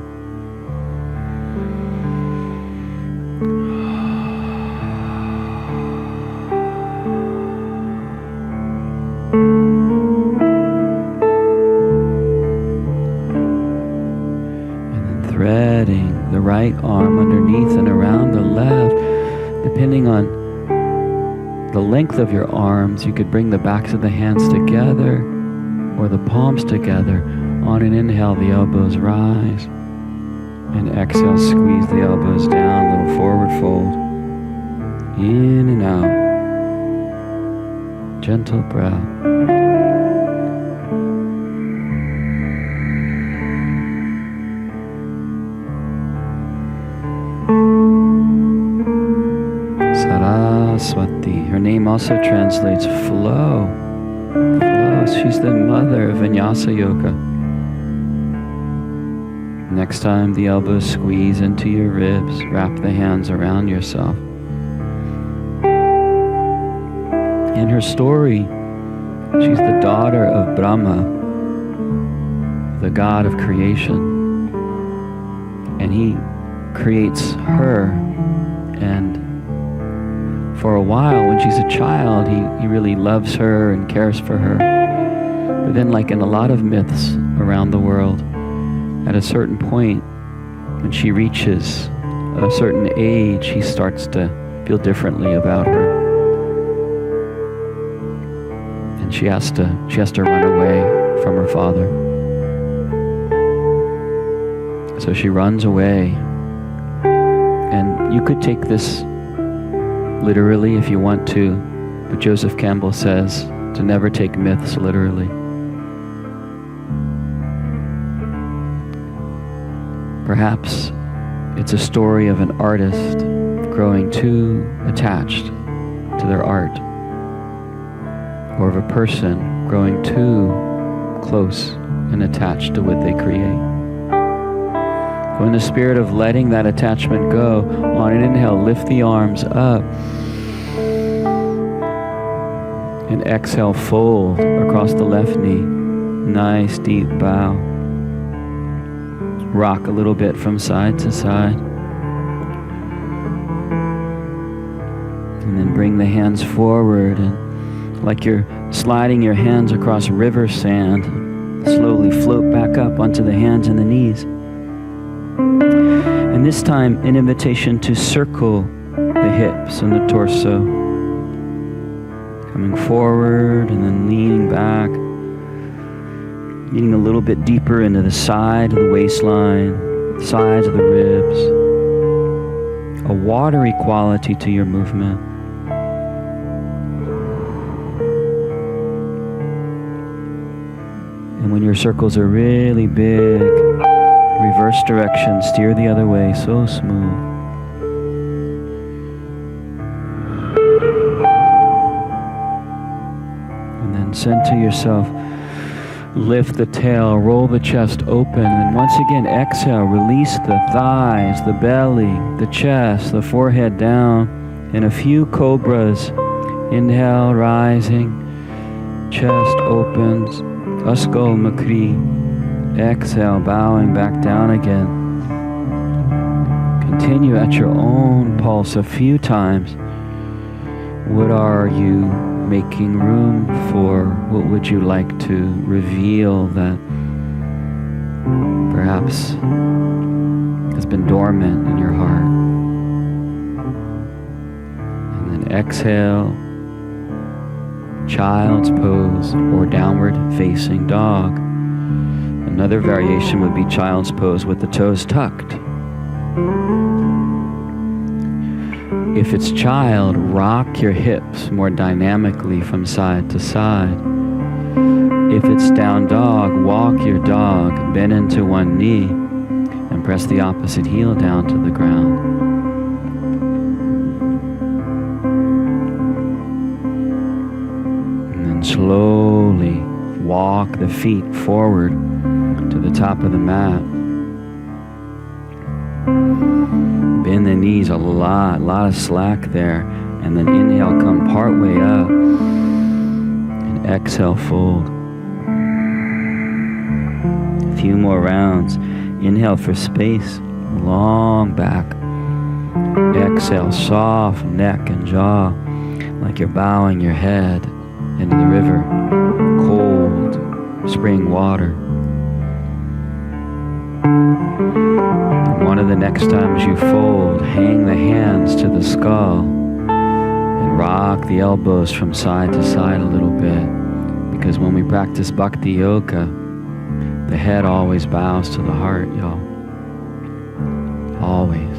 Threading the right arm underneath and around the left. Depending on the length of your arms, you could bring the backs of the hands together or the palms together. On an inhale, the elbows rise. And exhale, squeeze the elbows down, little forward fold. In and out. Gentle breath. Saraswati. Her name also translates flow. Flow. She's the mother of Vinyasa Yoga. Next time the elbows squeeze into your ribs, wrap the hands around yourself. In her story, she's the daughter of Brahma, the god of creation. And he creates her, and for a while, when she's a child, he really loves her and cares for her. But then, like in a lot of myths around the world, at a certain point, when she reaches a certain age, he starts to feel differently about her. And she has to run away from her father. So she runs away. And you could take this literally if you want to, but Joseph Campbell says to never take myths literally. Perhaps it's a story of an artist growing too attached to their art, or of a person growing too close and attached to what they create. So in the spirit of letting that attachment go, on an inhale, lift the arms up, and exhale, fold across the left knee. Nice deep bow. Rock a little bit from side to side. And then bring the hands forward, and like you're sliding your hands across river sand, slowly float back up onto the hands and the knees. And this time, an invitation to circle the hips and the torso. Coming forward and then leaning back. Getting a little bit deeper into the side of the waistline, sides of the ribs. A watery quality to your movement. And when your circles are really big, reverse direction, steer the other way, so smooth. center yourself. Lift the tail, roll the chest open, and once again exhale, release the thighs, the belly, the chest, the forehead down, and a few cobras. Inhale, rising, chest opens, Uskal Makri. Exhale, bowing back down again. Continue at your own pulse a few times. What are you making room for? What would you like to reveal that perhaps has been dormant in your heart? And then exhale, child's pose or downward facing dog. Another variation would be child's pose with the toes tucked. If it's child, rock your hips more dynamically from side to side. If it's down dog, walk your dog, bend into one knee, and press the opposite heel down to the ground. And then slowly walk the feet forward to the top of the mat. Bend the knees a lot of slack there, and then inhale, come part way up, and exhale, fold. A few more rounds. Inhale for space, long back. Exhale, soft neck and jaw, like you're bowing your head into the river, cold spring water. One of the next times you fold, hang the hands to the skull and rock the elbows from side to side a little bit. Because when we practice Bhakti Yoga, the head always bows to the heart, y'all. Always.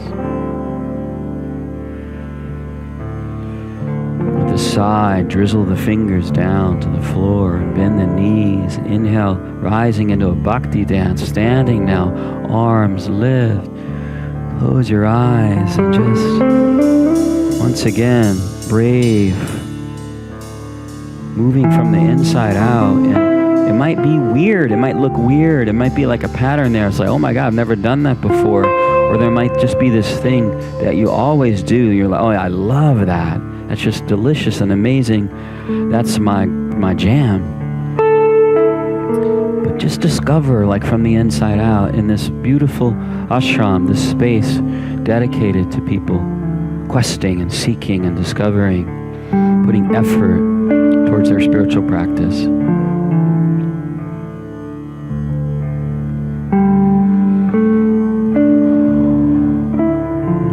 With a sigh, drizzle the fingers down to the floor and bend the knees. Inhale, rising into a Bhakti dance, standing now, arms lift. Close your eyes and just, once again, brave. Moving from the inside out. And it might be weird. It might look weird. It might be like a pattern there. It's like, oh my God, I've never done that before. Or there might just be this thing that you always do. You're like, oh, I love that. That's just delicious and amazing. That's my jam. But just discover, like from the inside out, in this beautiful ashram, this space dedicated to people questing and seeking and discovering, putting effort towards their spiritual practice.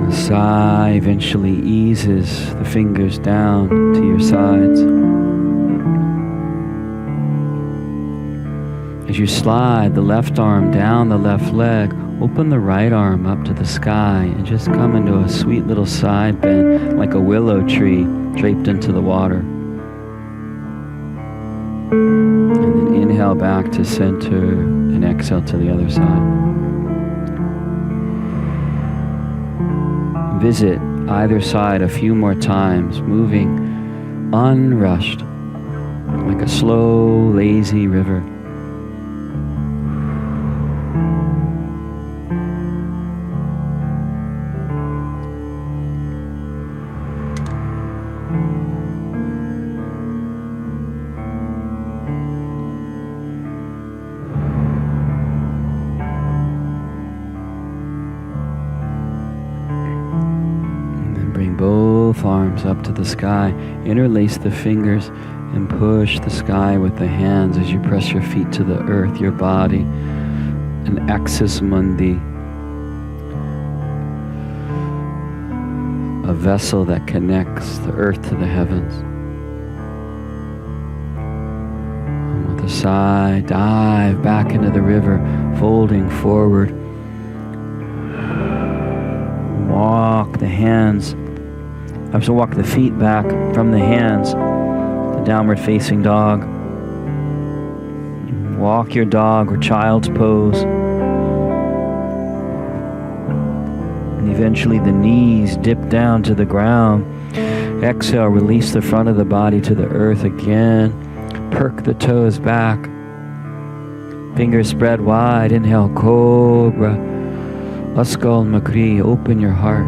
The sigh eventually eases the fingers down to your sides. As you slide the left arm down the left leg, open the right arm up to the sky and just come into a sweet little side bend like a willow tree draped into the water. And then inhale back to center and exhale to the other side. Visit either side a few more times, moving unrushed like a slow, lazy river. Both arms up to the sky. Interlace the fingers and push the sky with the hands as you press your feet to the earth, your body. An axis mundi. A vessel that connects the earth to the heavens. And with a sigh, dive back into the river, folding forward. Walk the hands. So walk the feet back from the hands, the downward facing dog. Walk your dog or child's pose. And eventually the knees dip down to the ground. Exhale, release the front of the body to the earth again. Perk the toes back. Fingers spread wide. Inhale, Cobra. Askal Makri, open your heart.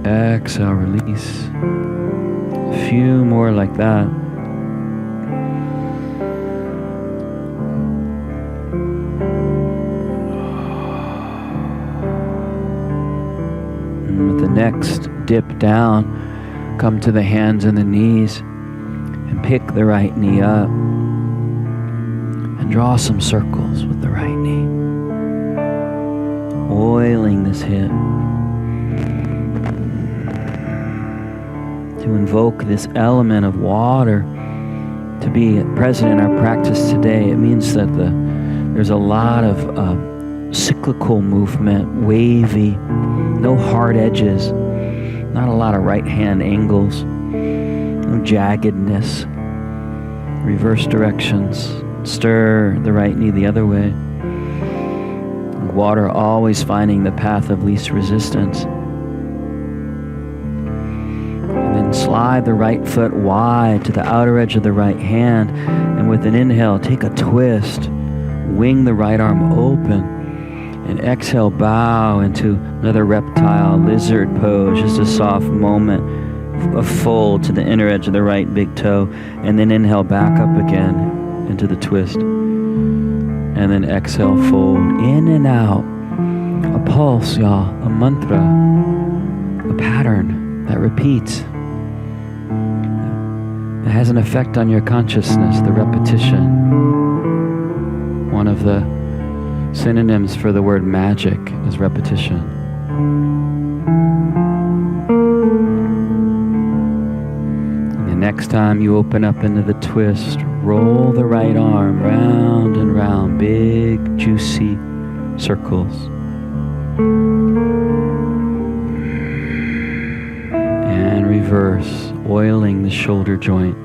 Exhale, release. A few more like that. And with the next dip down, come to the hands and the knees and pick the right knee up and draw some circles with the right knee. Oiling this hip. To invoke this element of water to be present in our practice today. It means that there's a lot of cyclical movement, wavy, no hard edges, not a lot of right hand angles, no jaggedness, reverse directions. Stir the right knee the other way. Water always finding the path of least resistance. And then slide the right foot wide to the outer edge of the right hand. And with an inhale, take a twist. Wing the right arm open. And exhale, bow into another reptile, lizard pose. Just a soft moment, a fold to the inner edge of the right big toe. And then inhale back up again into the twist. And then exhale, fold in and out. A pulse, y'all, a mantra, a pattern that repeats. It has an effect on your consciousness, the repetition. One of the synonyms for the word magic is repetition. And the next time you open up into the twist, roll the right arm round and round, big, juicy circles. And reverse, oiling the shoulder joint.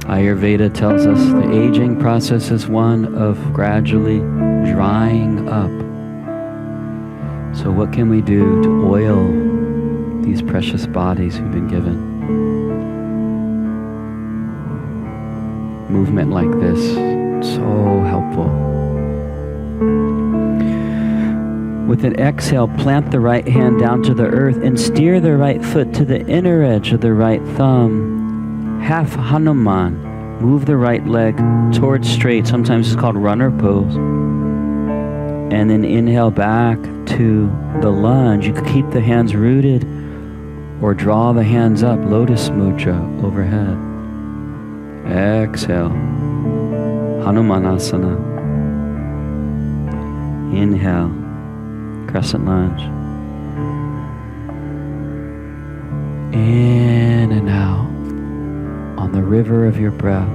Ayurveda tells us the aging process is one of gradually drying up. So what can we do to oil these precious bodies we've been given? Movement like this, so helpful. With an exhale, plant the right hand down to the earth and steer the right foot to the inner edge of the right thumb. Half Hanuman. Move the right leg towards straight. Sometimes it's called runner pose. And then inhale back to the lunge. You could keep the hands rooted or draw the hands up, lotus mudra overhead. Exhale, Hanumanasana. Inhale, crescent lunge. In and out on the river of your breath.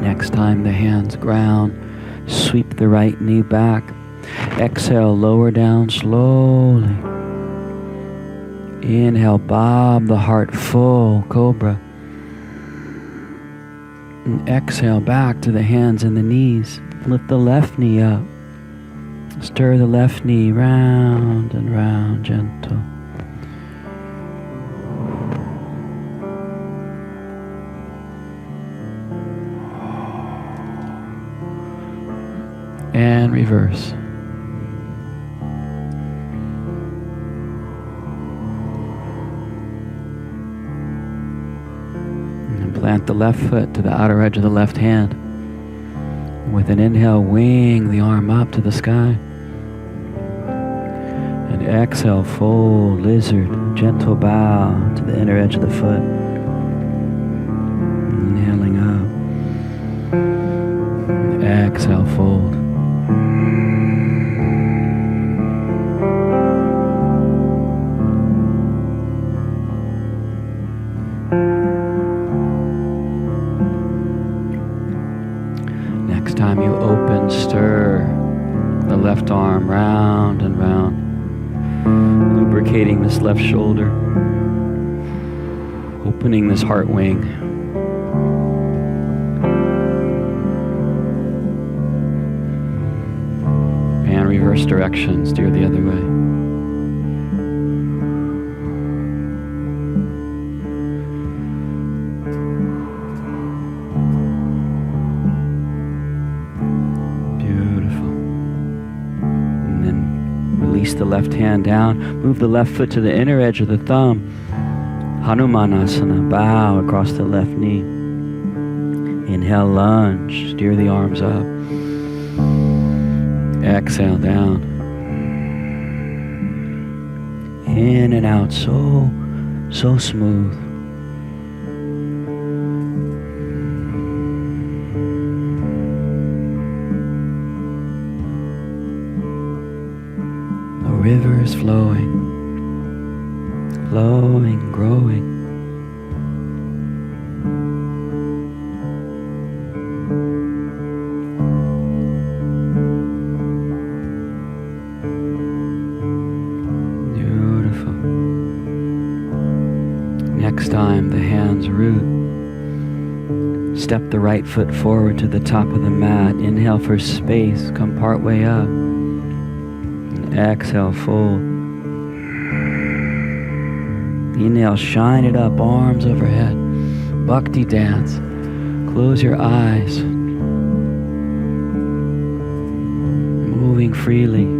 Next time the hands ground, sweep the right knee back. Exhale, lower down slowly. Inhale, bob the heart full, cobra. And exhale, back to the hands and the knees. Lift the left knee up. Stir the left knee round and round, gentle. And reverse. And plant the left foot to the outer edge of the left hand. With an inhale, wing the arm up to the sky. And exhale, fold, lizard, gentle bow to the inner edge of the foot. Inhaling up. And exhale, fold. Next time you open, stir the left arm round and round, lubricating this left shoulder. opening this heart wing. And reverse direction, steer the other way. Beautiful. And then release the left hand down, move the left foot to the inner edge of the thumb. Hanumanasana, bow across the left knee. Inhale, lunge, steer the arms up. Exhale down. In and out, so smooth. The river is flowing, growing. Next time, the hands root. Step the right foot forward to the top of the mat. Inhale for space, come part way up. And exhale, fold. Inhale, shine it up, arms overhead. Bhakti dance. Close your eyes. Moving freely.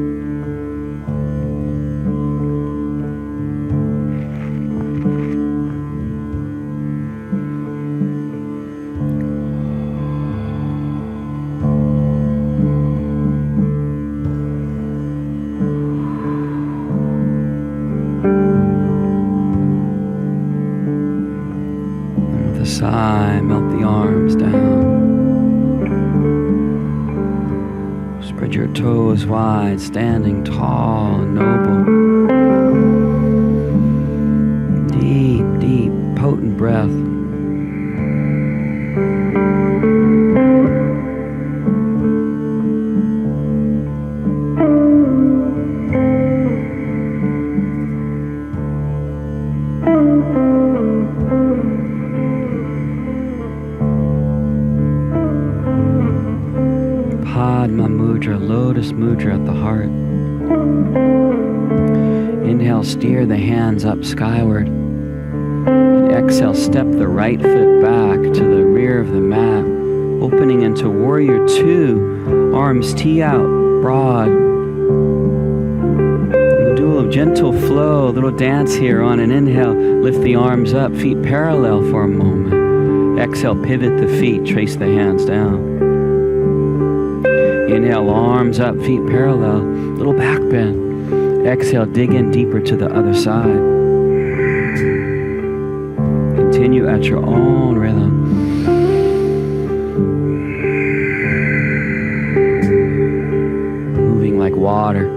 Sigh, melt the arms down. Spread your toes wide, standing tall and noble. Deep, deep, potent breath. Padma Mudra, Lotus Mudra at the heart. Inhale, steer the hands up skyward. And exhale, step the right foot back to the rear of the mat, opening into Warrior Two. Arms tee out, broad. Do a gentle flow, a little dance here on an inhale. Lift the arms up, feet parallel for a moment. Exhale, pivot the feet, trace the hands down. Inhale, arms up, feet parallel, little back bend. Exhale, dig in deeper to the other side. Continue at your own rhythm. Moving like water.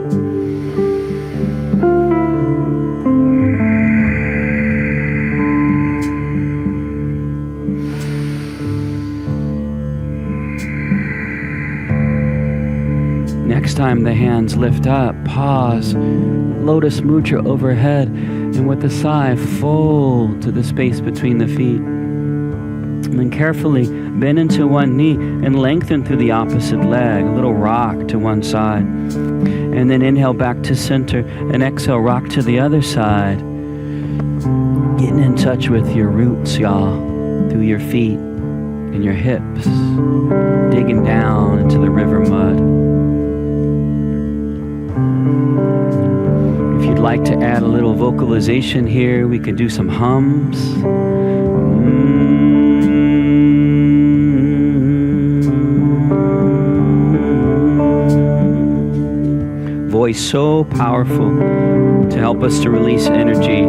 Next time the hands lift up, pause, Lotus Mudra overhead, and with a sigh, fold to the space between the feet. And then carefully bend into one knee and lengthen through the opposite leg, a little rock to one side. And then inhale back to center and exhale, rock to the other side. Getting in touch with your roots, y'all, through your feet and your hips, digging down into the river mud. If you'd like to add a little vocalization here, we could do some hums. Voice so powerful to help us to release energy.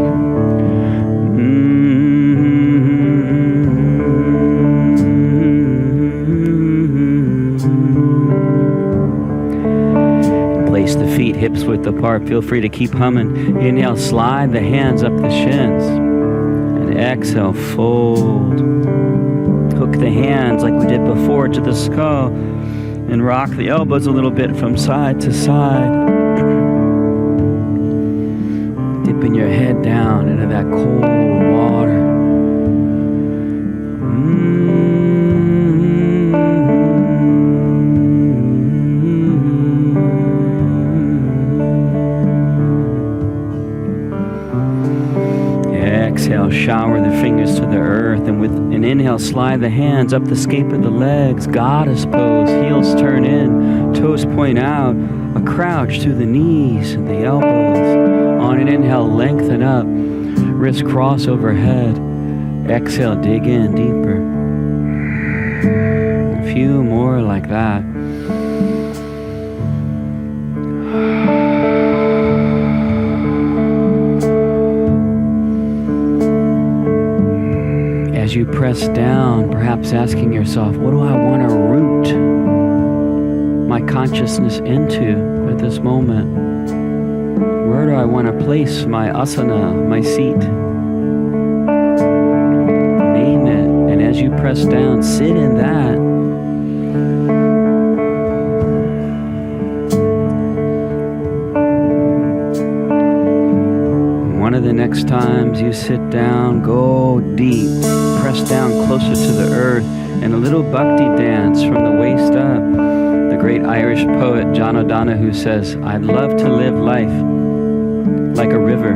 Place the feet hips width apart. Feel free to keep humming. Inhale, slide the hands up the shins. And exhale, fold. Hook the hands like we did before to the skull. And rock the elbows a little bit from side to side. Dipping your head down into that cold water. exhale, shower the fingers to the earth. And with an inhale, slide the hands up the scape of the legs. Goddess pose, heels turn in, toes point out. A crouch to the knees and the elbows. On an inhale, lengthen up. Wrists cross overhead. Exhale, dig in deeper. A few more like that. As you press down, perhaps asking yourself, what do I want to root my consciousness into at this moment? Where do I want to place my asana, my seat? Name it, and as you press down, sit in that. One of the next times you sit down, go deep, press down closer to the earth, and a little bhakti dance from the waist up. The great Irish poet John O'Donohue says, I'd love to live life like a river,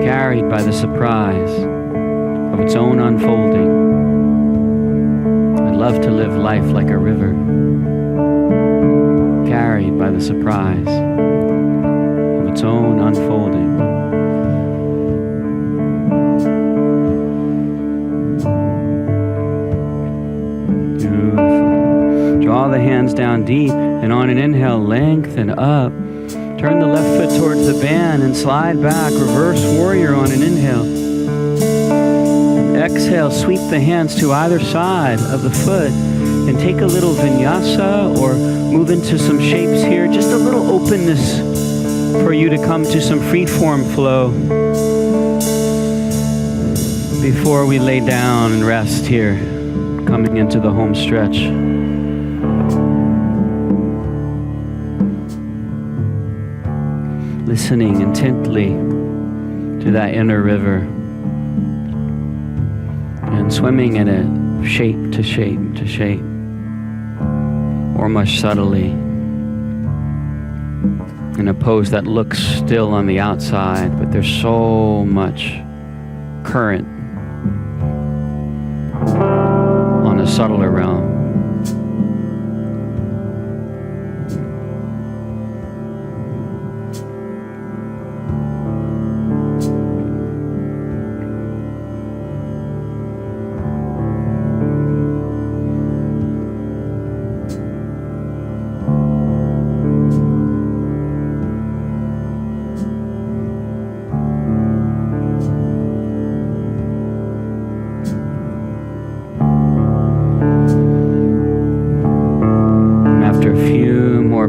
carried by the surprise of its own unfolding. I'd love to live life like a river, carried by the surprise of its own unfolding. Beautiful. Draw the hands down deep, and on an inhale, lengthen up. Turn the left foot towards the band and slide back. Reverse warrior on an inhale. Exhale, sweep the hands to either side of the foot and take a little vinyasa or move into some shapes here. Just a little openness for you to come to some free form flow before we lay down and rest here, coming into the home stretch. Listening intently to that inner river and swimming in it shape to shape to shape, or much subtly in a pose that looks still on the outside, but there's so much current on a subtler realm.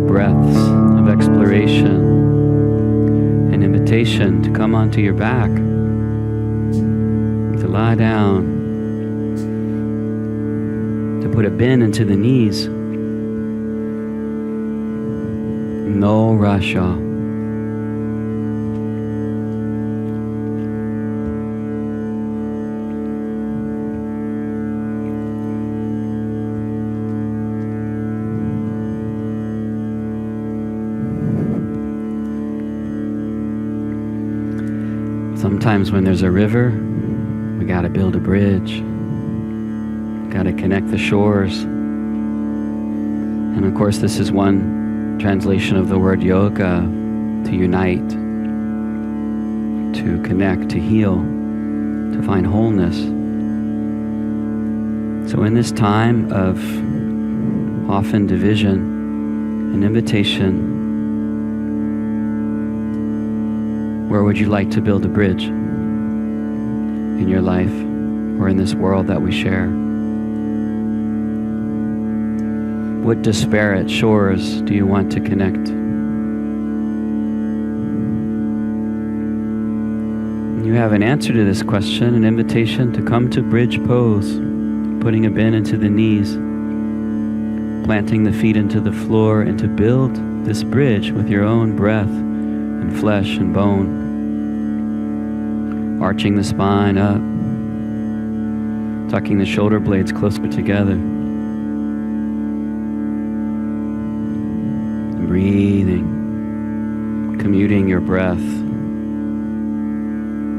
Breaths of exploration, an invitation to come onto your back, to lie down, to put a bend into the knees. No rush, y'all. Sometimes when there's a river, we gotta build a bridge. Gotta connect the shores. And of course, this is one translation of the word yoga, to unite, to connect, to heal, to find wholeness. So in this time of often division, an invitation, where would you like to build a bridge in your life or in this world that we share? What disparate shores do you want to connect? You have an answer to this question, an invitation to come to bridge pose, putting a bend into the knees, planting the feet into the floor, and to build this bridge with your own breath and flesh and bone. Arching the spine up, tucking the shoulder blades closer together. And breathing, commuting your breath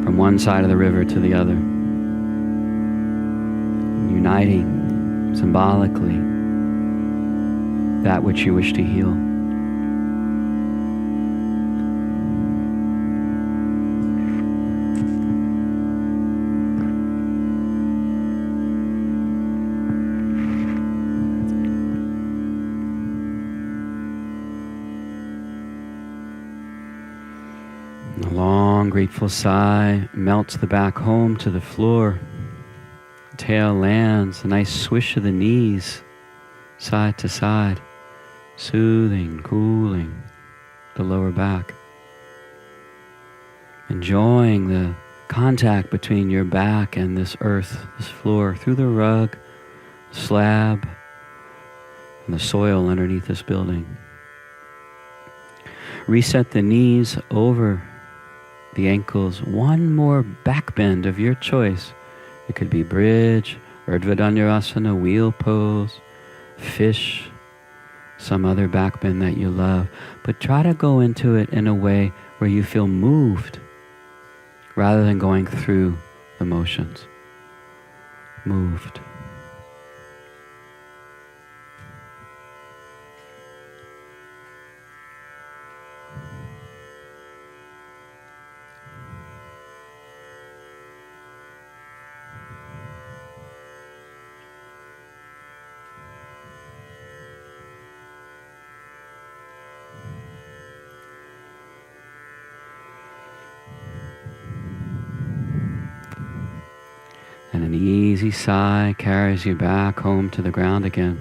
from one side of the river to the other, uniting symbolically that which you wish to heal. A long, grateful sigh melts the back home to the floor. Tail lands, a nice swish of the knees, side to side, soothing, cooling the lower back. Enjoying the contact between your back and this earth, this floor, through the rug, slab, and the soil underneath this building. Reset the knees over the ankles, one more back bend of your choice. It could be bridge, Urdhva Dhanurasana, wheel pose, fish, some other back bend that you love. But try to go into it in a way where you feel moved rather than going through the motions. Moved. And an easy sigh carries you back home to the ground again.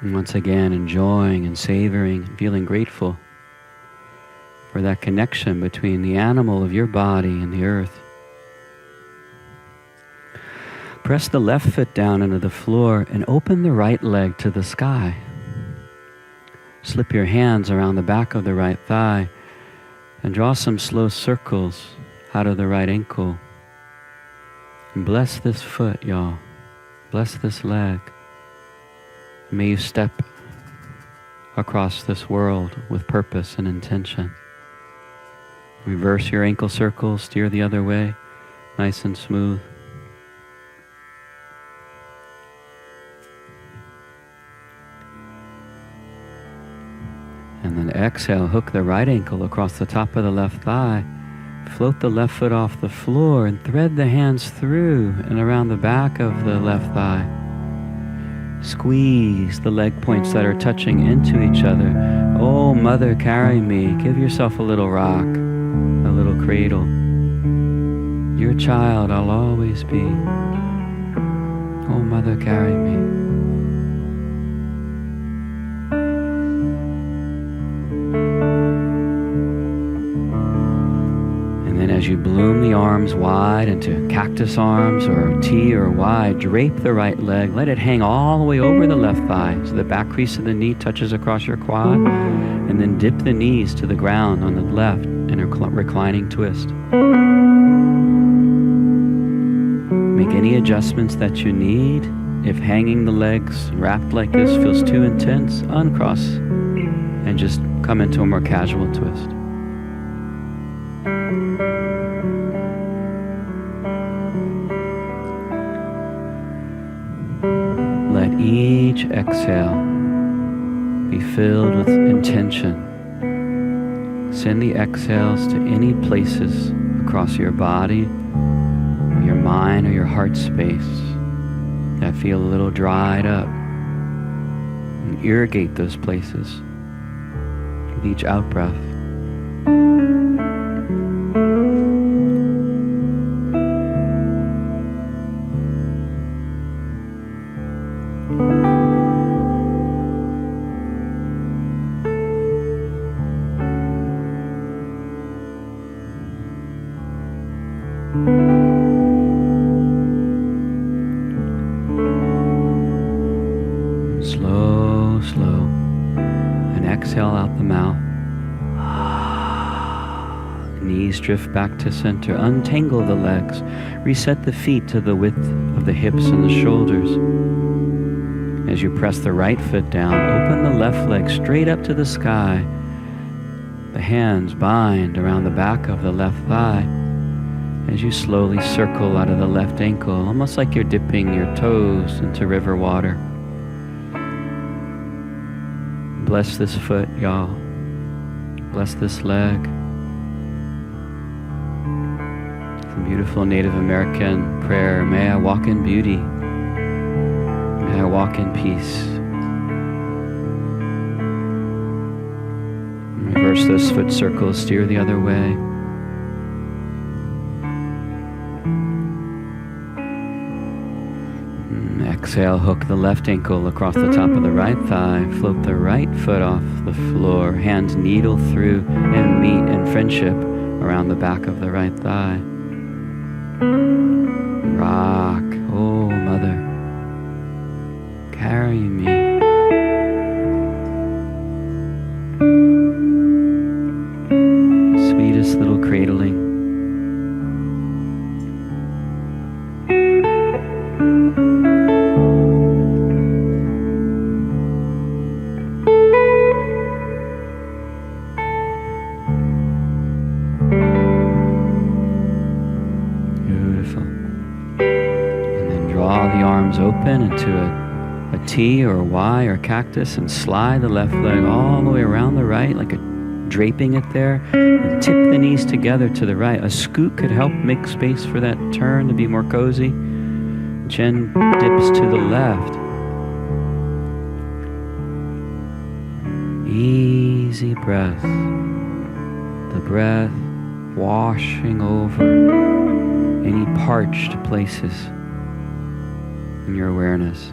And once again, enjoying and savoring, feeling grateful for that connection between the animal of your body and the earth. Press the left foot down into the floor and open the right leg to the sky. Slip your hands around the back of the right thigh and draw some slow circles out of the right ankle. And bless this foot, y'all. Bless this leg. May you step across this world with purpose and intention. Reverse your ankle circles, steer the other way, nice and smooth. And then exhale, hook the right ankle across the top of the left thigh. Float the left foot off the floor and thread the hands through and around the back of the left thigh. Squeeze the leg points that are touching into each other. Oh, mother, carry me. Give yourself a little rock, a little cradle. Your child I'll always be. Oh, mother, carry me. As you bloom the arms wide into cactus arms or T or Y, drape the right leg. Let it hang all the way over the left thigh so the back crease of the knee touches across your quad. And then dip the knees to the ground on the left in a reclining twist. Make any adjustments that you need. If hanging the legs wrapped like this feels too intense, uncross and just come into a more casual twist. Let each exhale be filled with intention. Send the exhales to any places across your body, or your mind, or your heart space that feel a little dried up. And irrigate those places with each out-breath. Slow, slow, and exhale out the mouth. Knees drift back to center. Untangle the legs. Reset the feet to the width of the hips and the shoulders. As you press the right foot down, open the left leg straight up to the sky. The hands bind around the back of the left thigh as you slowly circle out of the left ankle, almost like you're dipping your toes into river water. Bless this foot, y'all. Bless this leg. Some beautiful Native American prayer. May I walk in beauty. May I walk in peace. Reverse those foot circles, steer the other way. Exhale, hook the left ankle across the top of the right thigh. Float the right foot off the floor. Hands needle through and meet in friendship around the back of the right thigh. Rock, oh mother, carry me. Sweetest little cradling. Open into a T or a Y or a cactus and slide the left leg all the way around the right, like draping it there, and tip the knees together to the right. A scoot could help make space for that turn to be more cozy. Chin dips to the left. Easy breath. The breath washing over any parched places in your awareness,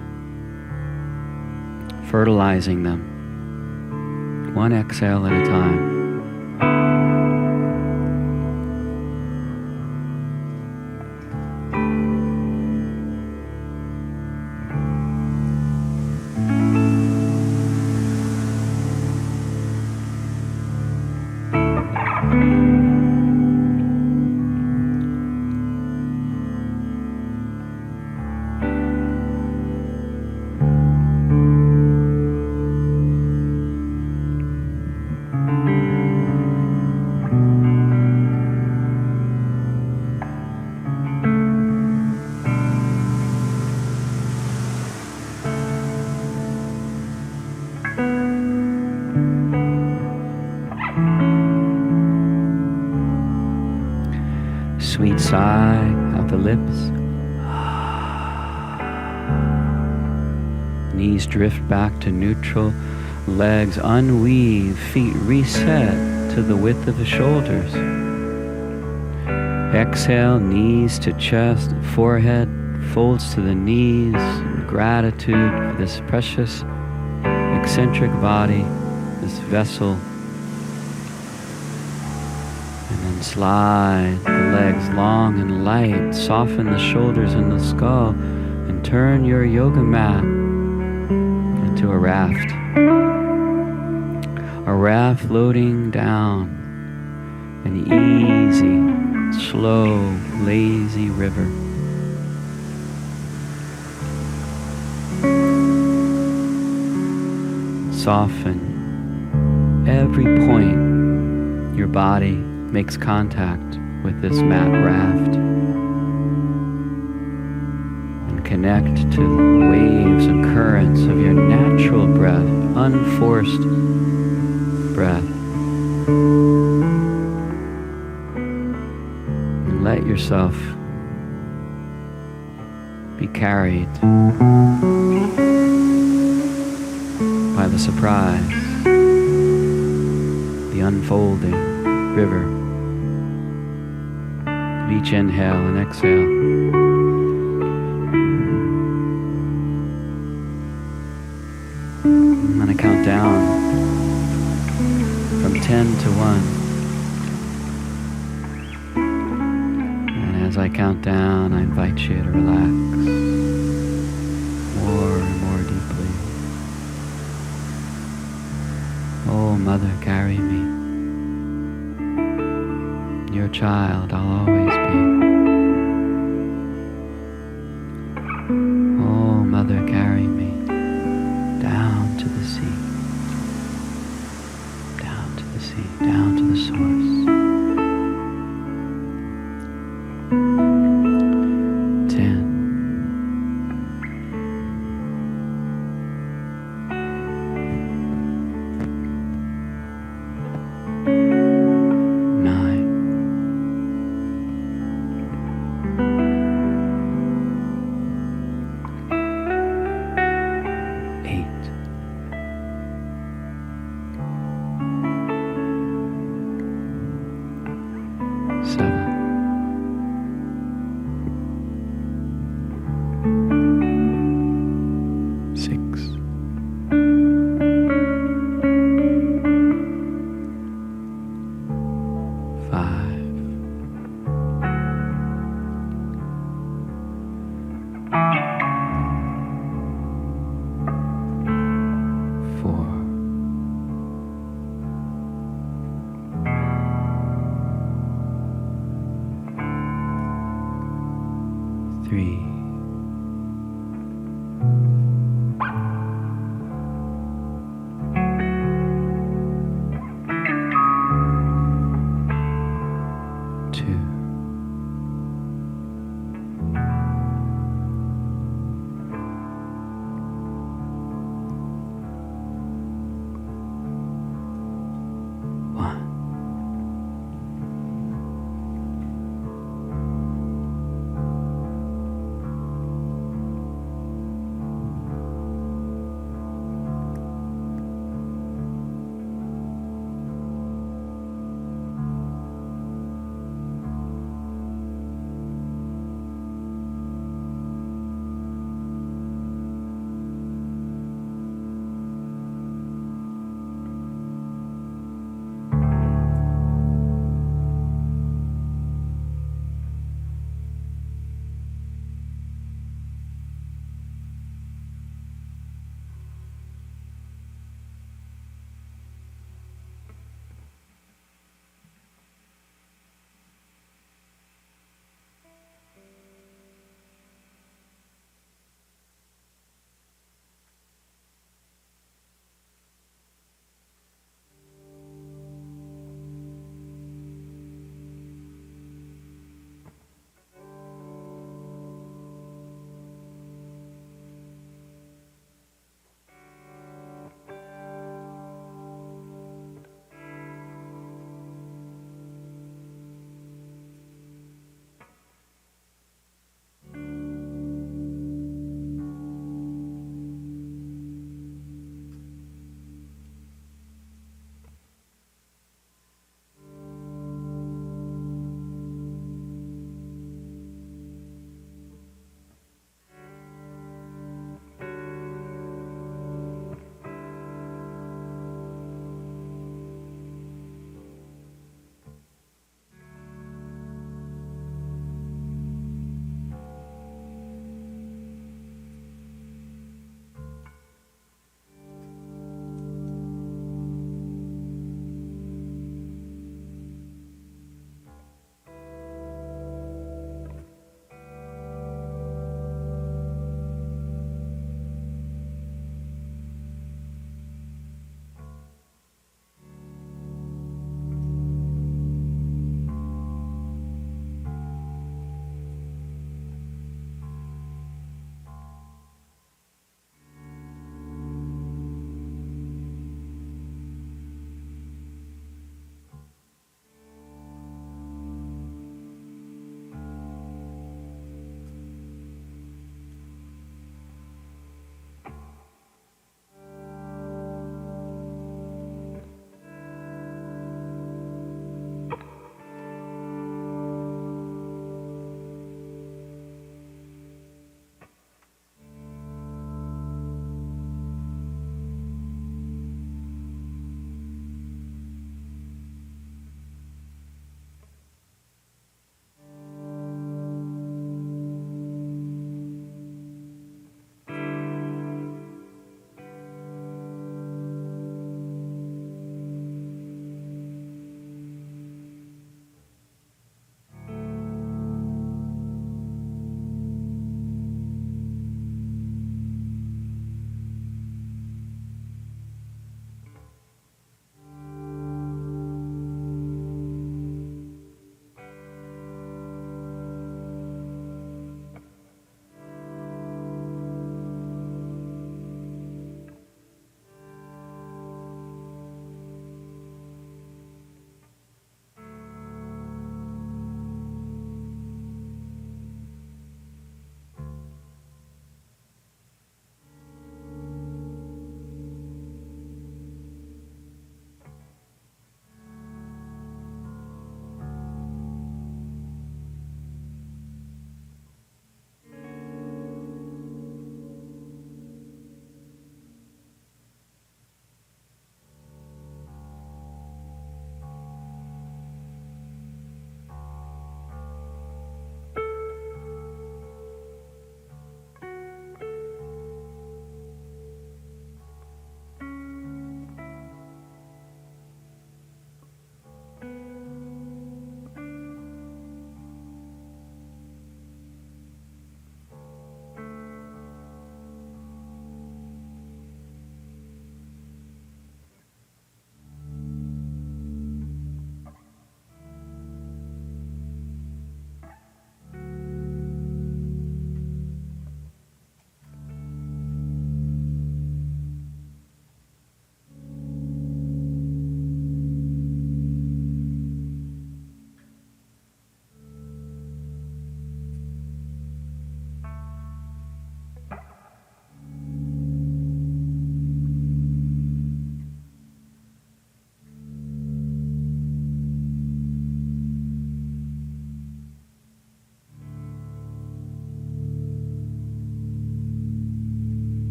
fertilizing them, one exhale at a time. Sweet sigh out the lips. Knees drift back to neutral. Legs unweave. Feet reset to the width of the shoulders. Exhale, knees to chest. Forehead folds to the knees. Gratitude for this precious, eccentric body, this vessel. Slide the legs long and light, soften the shoulders and the skull, and turn your yoga mat into a raft. A raft floating down an easy, slow, lazy river. Soften every point your body makes contact with this mat raft, and connect to the waves and currents of your natural breath, unforced breath. And let yourself be carried by the surprise, the unfolding river. Each inhale and exhale. I'm going to count down from 10 to 1. And as I count down, I invite you to relax more and more deeply. Oh, Mother, carry me. Your child I'll always be. Oh, Mother, carry me down to the sea. Down to the sea. gently down to the source. 10. 9. 8.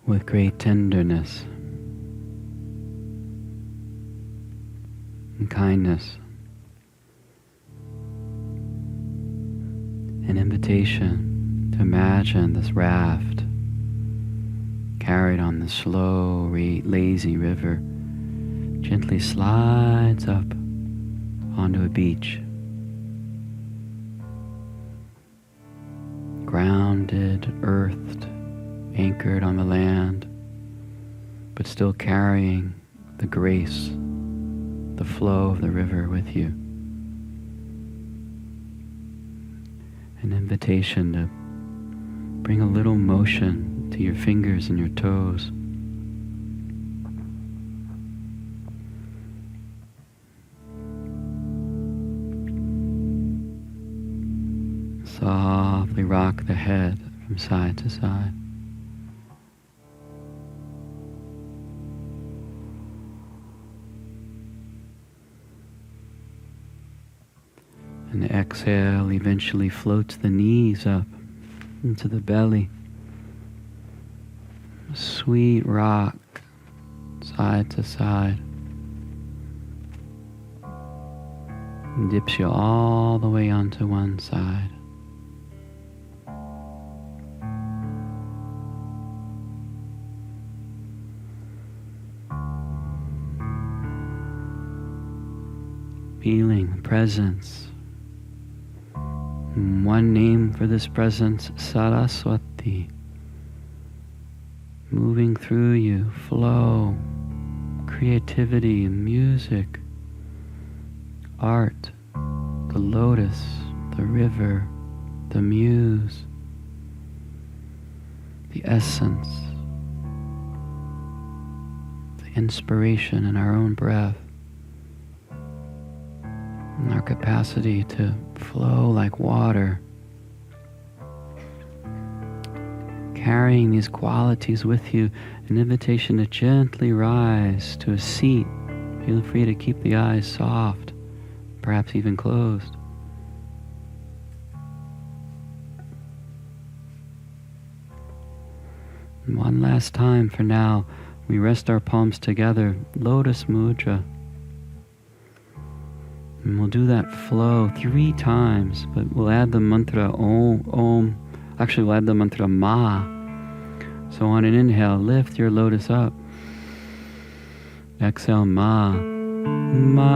with great tenderness and kindness. An invitation to imagine this raft carried on the slow, lazy river gently slides up onto a beach. Grounded, earthed, anchored on the land, but still carrying the grace, the flow of the river with you. An invitation to bring a little motion to your fingers and your toes. Softly rock the head from side to side. And the exhale eventually floats the knees up into the belly. A sweet rock, side to side. And dips you all the way onto one side. Feeling the presence. One name for this presence, Saraswati. Moving through you, flow, creativity, music, art, the lotus, the river, the muse, the essence, the inspiration in our own breath, and our capacity to flow like water, carrying these qualities with you, an invitation to gently rise to a seat. Feel free to keep the eyes soft, perhaps even closed. And one last time for now, we rest our palms together, Lotus Mudra. And we'll do that flow 3 times, but we'll add the mantra Om. Actually, we'll add the mantra Ma. So on an inhale, lift your lotus up. Exhale, Ma. Ma.